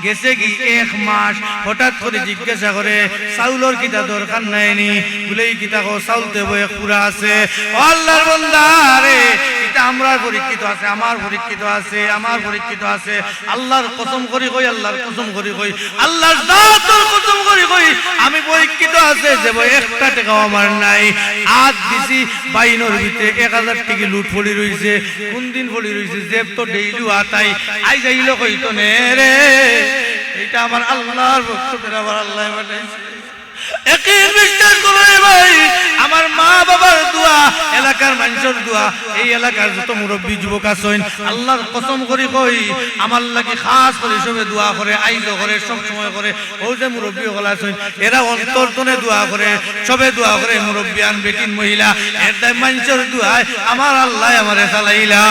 গেছে কি এক মাস হঠাৎ করে জিজ্ঞাসা করে চাউলের কিটা দরকার নাইনি বলেই কিটা কো চাউল দেব এক পুরা আছে ও আল্লাহর বান্দা রে এটা আমরার পরীক্ষিত আছে আমার পরীক্ষিত আছে আমার পরীক্ষিত আছে আল্লাহর কসম করি কই আল্লাহর কসম করি কই আল্লাহর জাতের কসম করি কই আমি পরীক্ষিত আছে যে একটা টাকাও আমার নাই আজ দিছি বাইনোর ভিতরে 1000 টাকা লুট পড়ি রইছে কোন দিন পড়ি রইছে জেব তো ডেইলি আতাই আই যাইলো কইতো নে রে এটা আমার আল্লাহর বক্তব্য আমার আল্লাহ বানাইছে একই বিশ্বাস করো ভাই আমার মা বাবার দোয়া এলাকার মানুষের দোয়া এই এলাকার যত মুরব্বী যুবক আছেন আল্লাহর কসম করি কই আমার লাগি খাস করে সবে দোয়া করে আইজো করে সব সময় করে ওই যে মুরব্বী হল আছেন এরা অন্তরতনে দোয়া করে সবে দোয়া করে মুরব্বিয়ান বেটিন মহিলা এর দায় মানুষের দোয়ায় আমার আল্লাহ আমারে চালাইলা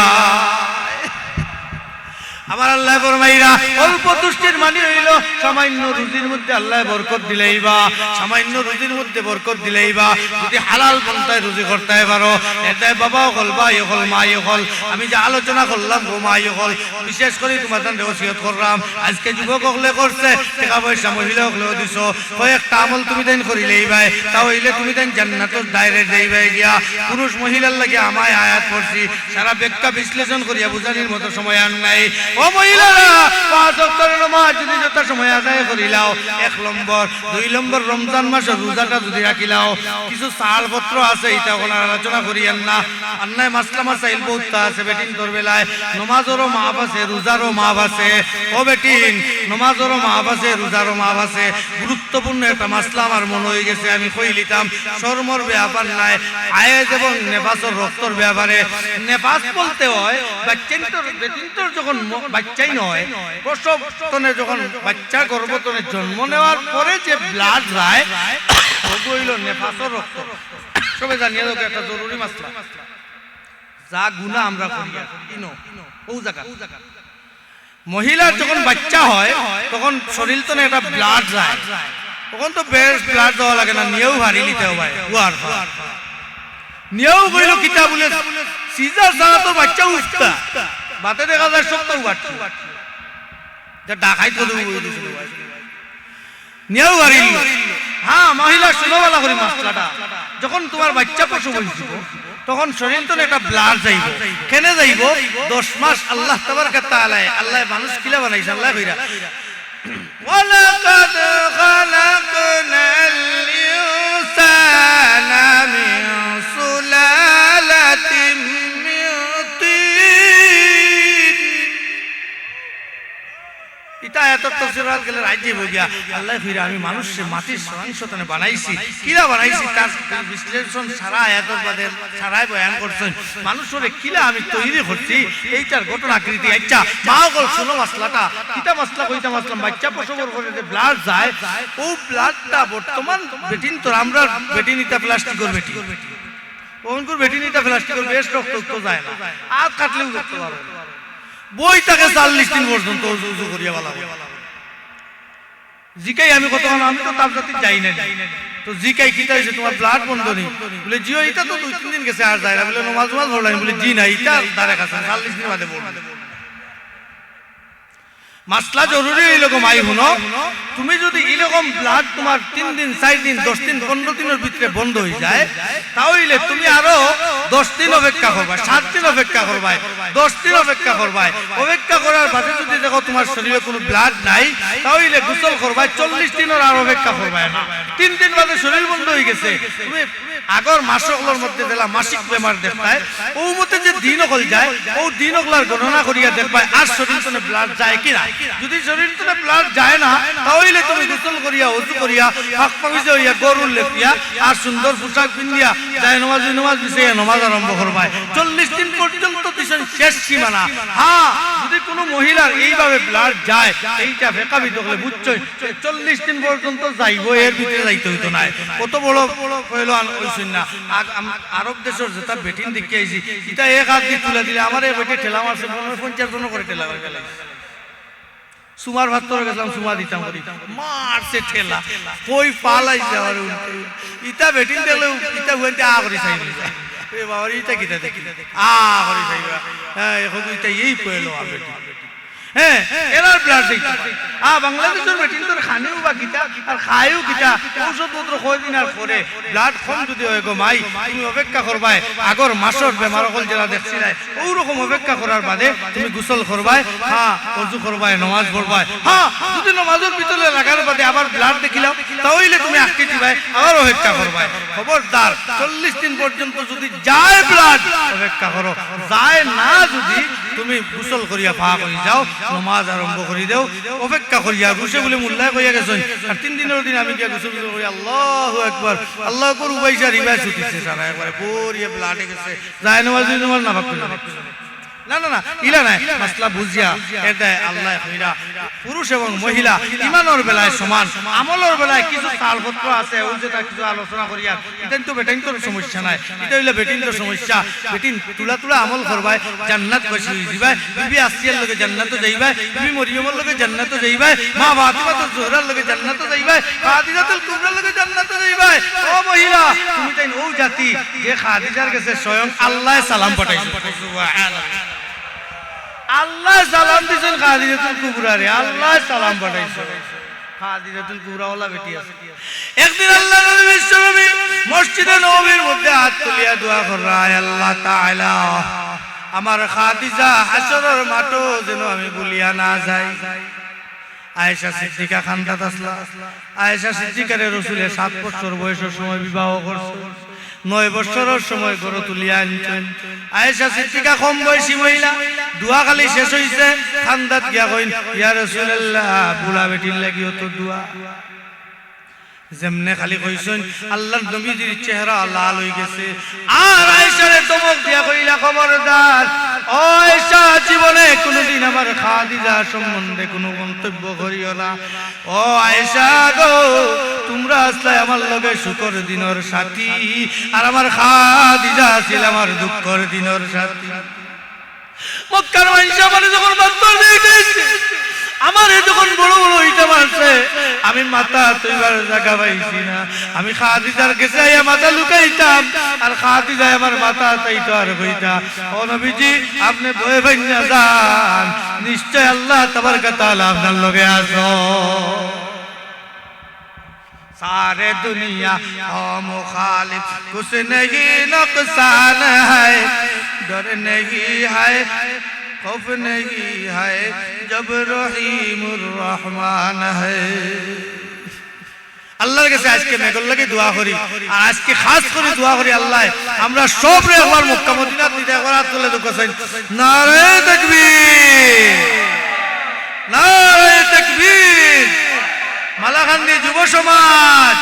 আমার আল্লাহ ফরমাইরা অল্প তুষ্টির মানে হইল সামান্য রুজির মধ্যে আল্লাহ বরকত দিলেইবা সামান্য রুজির মধ্যে বরকত দিলেইবা যদি হালাল পন্থায় রুজি করতে পারো এটাই বাবাও হল ভাই হল মাই হল আমি যে আলোচনা করলাম গো মাই হল বিশেষ করে তোমাদের ওসিয়ত করলাম আজকে যুবক হলে করছে টাকা পয়সা মহিলা হলেও দিছো কয়েকটা আমল তুমি দেন করিলেইবাই তা হইলে তুমি দেন জান্নাতের দায়রে যাইবাই গিয়া পুরুষ মহিলার লাগে আমায় আয়াত পড়ছি সারা ব্যাখ্যা বিশ্লেষণ করিয়া বুঝানির মতো সময় আর নাই ও মহিলারা পাঁচ ওয়াক্তের নামাজ যদি যত সময় আদায় করিলাও, 1 নম্বর 2 নম্বর রমজান মাসের রোজাটা যদি রাখিলাও, কিছু সারপত্র আছে এটা কোনো আলোচনা করিয়েন না, আন্নায় মাসলা মাসাইল বহুতটা আছে বেটিন তোর বেলায়, নমাজেরও মাপ আছে, রোজারও মাপ আছে। ও বেটিন, নমাজেরও মাপ আছে, রোজারও মাপ আছে। গুরুত্বপূর্ণ একটা মাসলা আমার মনে হয়ে গেছে, আমি কই লিতাম। শর্মর ব্যাপার নাই, আয়েজ এবং নেফাসের রক্তর ব্যাপারে। নেফাস বলতে হয় বেটিনটোর যখন বাচ্চাই নয়, প্রসবতনে যখন বাচ্চা গর্ভতনে জন্ম নেওয়ার পরে যে ব্লাড যায় ওগুলো হইল নেফাসের রক্ত। সবাই জানিয়ে দেবো একটা জরুরি মাসলা, যা গুনাহ আমরা করি ইনো ও জায়গা। মহিলার যখন বাচ্চা হয় তখন শরীর তো একটা ব্লাড যায়, তখন তো বেশ ব্লাড দেওয়া লাগে না, নিয়েও ভারী নিতে হয়। নিয়েও কইল কিতা বলে সিজার ছাড়া তো বাচ্চা উঠতা, বাতে দেখা যায় সব বাচ্চা ডাকাই তো নিয়েও ভারী। হ্যাঁ মহিলা শুনোবেলা করি মাসলাটা, যখন তোমার বাচ্চা প্রসব হয়েছিল তখন শরীর তো একটা ব্লাড যাইব, কেনে যাইব? 10 মাস আল্লাহ তাবারক তাআলা আল্লাহ মানুষ কিলা বানাইছে, আল্লাহ কইরা ওয়ালাকাদ খালাকনাল ইনসানা মিন সুলালাতিন মিন তিন। এটা এত তাফসীরাত গেলে রাজ্যে হয়ে গিয়া আল্লাহ কইরা আমি মানুষকে মাটির সংসতনে বানাইছি, কিলা বানাইছি তার বিশ্লেষণ সারা আয়াতের বাদে সারাই বয়ান করছেন। মানুষের কিলা আমি তৈরি করছি এইটার ঘটনাকৃতি। আচ্ছা মা গল শুনো মাসলাটা, কিতা মাসলা কইতা মাসলাম, বাচ্চা প্রসবের পরে যে ব্লাড যায় ও ব্লাডটা বর্তমান বেটিন তো আমরা বেটিনিতা প্লাস্টিকের বেটি ওনকুর বেটিনিতা প্লাস্টিকের বেশ রক্ত তো যায় না, আর কাটলেও করতে পারবে না। বই তাকে 40 দিন পর্যন্ত উজু করিয়া বলা জিকাই আমি কতক্ষণ, আমি তো তার জাতি যাই না, তো জিকাই কিতা হয়েছে তোমার ব্লাড বন্ধ নেই বলে জিও, এটা তো 2-3 দিন গেছে আর যায় না বলে নমাজ পড়লাম বলে জি না এটা তারে কাছে 40 দিন বাদে পড়বে। মাসলা জরুরি এইরকম আই হুনো, তুমি যদি এরকম ব্লাড তোমার 3 দিন 4 দিন 10 দিন 15 দিনের ভিতরে বন্ধ হয়ে যায়, তাহলে তুমি আরো 10 দিন অপেক্ষা করবা, 7 দিন অপেক্ষা করবা, 10 দিন অপেক্ষা করবা। অপেক্ষা করার বাদে যদি দেখো তোমার শরীরে কোনো ব্লাড নাই, তাহলে গোসল করবা, 40 দিনের আর অপেক্ষা করবা না। 3 দিন বাদে শরীর বন্ধ হয়ে গেছে, তুমি আগর মাসগুলোর মধ্যে দিলা মাসিক বেমার দেখবাই, ও মতে যে দিন হল যায় ও দিন হলার গণনা করিয়া দেখবাই আর শরীর তনে ব্লাড যায় কিনা। যদি শরীর তনে ব্লাড যায় না, তাহলে তুমি গোসল করিয়া ওযু করিয়া পাক পবিত্র হইয়া গরুর লেপিয়া আর সুন্দর পোশাক পিন্দিয়া যায় নামাজ বিছাইয়া নামাজ আরম্ভ করবা। 40 দিন পর্যন্ত দিছেন শেষ সীমানা। হ্যাঁ যদি কোনো মহিলার এইভাবে ব্লাড যায়, এইটা ফেকাবি দেখলে বুঝছই 40 দিন পর্যন্ত যাইব, এর ভিতরে যাইতে হইতো না। কত বড় কইলো হইছেন না। আরব দেশের যেটা বেটিন দেখে আইছি, এটা এক হাত দিয়ে তুলে দিলে আমার এই বেটে ঠেলা মারছে 50 জন করে ঠেলা করে গেল। সুমার ভাত করে গেছিলাম, সুমা দিতাম করি মারছে ঠেলা, কই পালাইছে আমার ইটা বেটিন দেখলে ইটা হইতে আ করি চাইবে এ বাবা ইটা কিটা দেখি আ করি চাইবে। হ্যাঁ এখন ইটা এই কইলো আর বেটি হ্যাঁ এরার ব্লাড দিতে বাংলাদেশের বেটিন তোর খানিও বা কিটা আর খায়ও কিটা ঔষধপত্র কয়দিন আর পরে ব্লাড কম যদি হয় গো মাই, তুমি অপেক্ষা করবাই আগর মাসর বেমার হল যারা দেখছিলাই ওরকম অপেক্ষা করার বাদে তুমি গোসল করবাই, হ্যাঁ ওযু করবাই, নামাজ পড়বাই। হ্যাঁ যদি নামাজের ভিতরে লাগার বাদে আবার ব্লাড দেখিলাও, তাহলে তুমি আটকে দিবাই, আবার অপেক্ষা করবাই। খবরদার 40 দিন পর্যন্ত যদি যায় ব্লাড অপেক্ষা করো, যায় না যদি তুমি গোসল করিয়া পাক হয়ে যাও, নামাজ আরম্ভ করে দেও, অপেক্ষা করিয়া বসে বলে মোল্লায় কইয়া গেছেন। আর 3 দিনের দিন আমি গিয়া গোসল করি, আল্লাহু আকবার আল্লাহ আকবার উবাইশা রিবাই ছুটিছে সারা একবারে পরিয়ে ব্লাডে গেছে, যায় নামাজ না ভাগ করে না না না ইলা নাই মাসলা বুঝিয়া এটা আল্লাহ কইরা পুরুষ এবং মহিলা ঈমানের বেলায় সমান, আমলের বেলায় কিছু তালপত্র আছে ওই যেটা কিছু আলোচনা করিয়া এটা তো বেটিন তোর সমস্যা নাই, এটা হইলো বেটিন তোর সমস্যা। বেটিন তুলা তুলা আমল করবাই, জান্নাত বসি যাইবাই, বিবি আসিয়ার লগে জান্নাতে যাইবাই, বিবি মরিয়মের লগে জান্নাতে যাইবাই, মা ফাতিমাতুল জোহরার লগে জান্নাতে যাইবাই, খাদিজাতুল কুবরার লগে জান্নাতে যাইবাই। ও মহিলা তুমি তাই ও জাতি যে খাদিজার কাছে স্বয়ং আল্লাহ সালাম পাঠাইছে, সুবহানাল্লাহ আল্লাহ সালাম দিছেন খাদিজাতুল কুবরারে, আল্লাহ সালাম পাঠাইছে। খাদিজাতুল কুবরা ওলা বেটি আছে। একদিন আল্লাহ নবী বিশ্বনবী মসজিদে নববীর মধ্যে হাত তুলিয়া দোয়া করা, আল্লাহ তাআলা আমার খাদিজা হাসরের মাঠও যেন আমি ভুলিয়া না যাই। আয়েশা সিদ্দিকা খান্দাত আসলা। আয়েশা সিদ্দিকারে রাসূলে 7 বছর বয়সের সময় বিবাহ করছে, 9 বছরের সময় গড় তুলিয়া আনছেন। আয়েশা সিদ্দিকা কম বয়সী মহিলা, দোয়া খালি শেষ হইছে, খান্দাত গিয়া কইন ইয়া রাসূলুল্লাহ বুড়া বেটির লাগিও তো দোয়া। যেমনে খালি কইছেন আল্লাহর নবীর চেহারা লাল হয়ে গেছে। আর আয়েশারে ধমক দিয়া কইলা খবরদার, ও আয়েশা জীবনে কোনদিন আমার খাদিজা সম্বন্ধে কোনো মন্তব্য করিও না। ও আয়েশা গো, তোমরা আসলে আমার লগে সুখের দিনের সাথী, আর আমার খাদিজা ছিল আমার দুঃখের দিনের সাথী। মক্কার মানুষ আমার যখন বাস্তব হয়ে গেছে, আমার যখন বড় বড় ইটা মারছে, আমি মাথা তৈবার জায়গা পাইছি না। আমি খাদিজার কাছে আইয়া মাথা লুকাইতাম, আর খাদিজা আমার মাথা চাইতো আর কইতা, ও নবীজি আপনি ভয় পাইন না যান, নিশ্চয় আল্লাহ তাবারকা তাআলা আপনার লগে আছো। सारे दुनिया हो मुखालिफ, कुछ नहीं नुकसान है, डर नहीं है, खौफ नहीं है, जब रहीमुर रहमान है। আল্লাহর কাছে আজকে মেঘর লাগে দোয়া করি, আর আজকে খাস করে দোয়া করি আল্লাহ আমরা সব রে আল্লাহর মক্কা মদিনা দিতে করা তুলে দুকছেন। নারে তাকবীর, নারে তাকবীর। মালাকান্দি যুব সমাজ,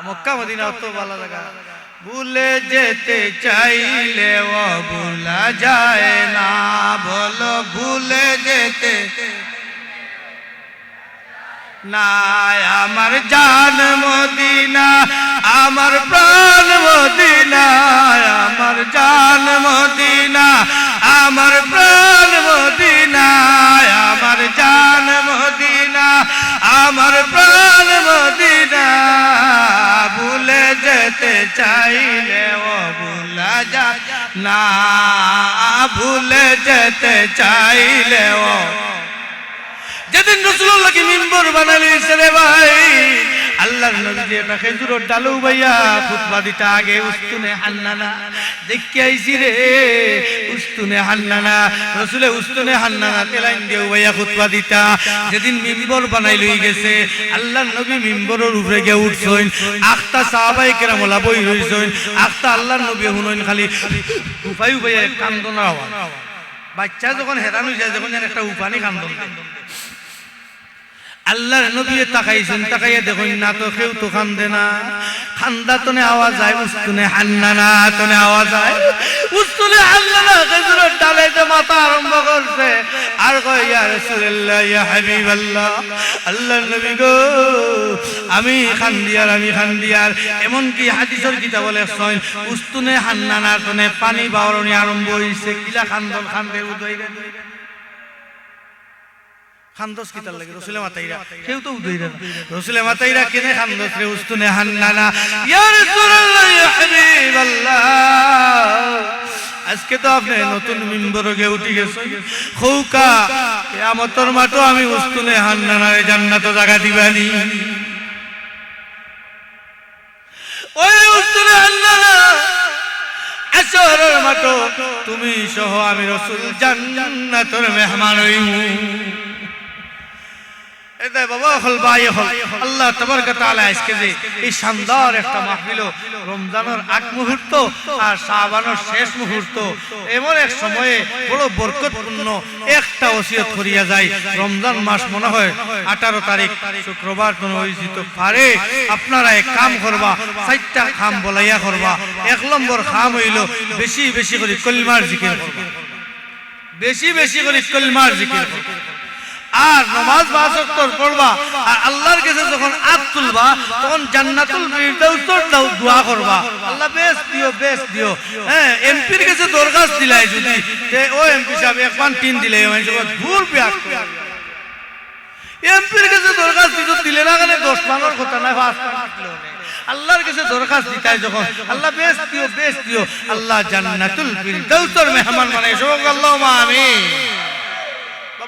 মক্কা মদিনা তো ভালো জায়গা। ভুলে যেতে চাইলে ও ভুলা যায় না, বলো ভুলে যেতে না। আমার জান মদিনা, আমার প্রাণ মদিনা, আমার জান মদিনা, আমার প্রাণ মদিনা, আমার জান মদিনা, আমার প্রাণ মদিনা। ভুলে যেতে চাইলে ও ভুলা যায় না, ভুলে যেতে চাইলে ও। যেদিন রাসূলুল্লাহকে মিম্বর বানাইছে রে ভাই, আল্লাহর নবী যে একটা খেজুরের ডালু ভাইয়া খুতবা দিতে আগে উস্তুনে হান্নানা দেখি আইছি রে, উস্তুনে হান্নানা রাসূলে উস্তুনে হান্নানা তেলাইন দিও ভাইয়া খুতবা দিতা। যেদিন মিম্বর বানাই লই গেছে, আল্লাহর নবী মিম্বরের উপরে গিয়ে উঠছেন, আখতা সাহাবায়ে কেরাম ওলা বই রইছেন, আখতা আল্লাহর নবী হুনইন খালি উফাই উফাই কান্দনার আওয়াজ। বাচ্চা যখন হেরান হয়ে যায়, যখন একটা উফানি কান্দন দেয়, আল্লাহর নবী তাকাইছেন, তাকাইয়া দেখুন না তো কেউ তো কান্দে না, খান্দা তনে আওয়াজ হয়, উস্তুনে হান্নানা তনে আওয়াজ হয়, উস্তুনে হান্নানা খেজুরের ডালে যে মাথা আরম্ভ করছে, আর কয় ইয়া রাসূলুল্লাহ ইয়া হাবিবাল্লাহ, আল্লাহর নবী গো আমি খান্দিয়ার, আমি খান্দিয়ার। এমন কি হাদিসের কিতাব লেখছেন উস্তুনে হান্নানা তনে পানি বাওরনি আরম্ভ হইছে, কিলা খান্দন খান্দে উদয় খান্দস কিতার লাগে রাসূলে মাতাইরা কেউ তো উদইরা না, রাসূলে মাতাইরা কেনে খান্দস রে উস্তুনে হান্নানা। ইয়া রাসূলুল্লাহ ইয়া হাবিবাল্লাহ, আজকে তো আপনি নতুন মিম্বরে উঠি গেছেন, খৌকা কিয়ামতের মাঠে আমি উস্তুনে হান্নানারে জান্নাতে জায়গা দিবানি। ওই উস্তুনে হান্নানা আসরের মাঠে তুমি সহ আমি রাসূল জান্নাতের মেহমান হইমু। আল্লাহ তাবারকা তাআলা আজকে যে এই শানদার একটা মাহফিল, রমজানের আগ মুহূর্ত আর শাবানের শেষ মুহূর্ত, এমন এক সময়ে বড় বরকতপূর্ণ একটা ওসিয়ত করিয়া যায়। রমজান মাস মনে হয় 18 তারিখ শুক্রবার কোন হইতে পারে। আপনারা এক কাম করবা, 4টা কাম বলাইয়া করবা। 1 নম্বর কাম হইল বেশি বেশি করে কলিমার জিকির করবা, বেশি বেশি করে কলিমার জিকির করবা, আর নামাজ 5 ওয়াক্ত পড়বা। আর আল্লাহর কাছে যখন হাত তুলবা তখন জান্নাতুল ফিরদাউসের দোয়া করবা, আল্লাহ বেশ দিও, বেশ দিও। হ্যাঁ, এমপির কাছে দরখাস্ত দিলাই যদি, তে ও এমপি সাহেব 1 পান 3 দিলে মানে ভুল বিয়াক করে। এমপির কাছে দরখাস্ত দিলে না কেন 10 পানের কথা না, 5 পান দিলেও নেই। আল্লাহর কাছে দরখাস্ত দিতাই যখন, আল্লাহ বেশ দিও, বেশ দিও, আল্লাহ জান্নাতুল ফিরদাউসের মেহমান বানাই। সুবহানাল্লাহ, আমিন।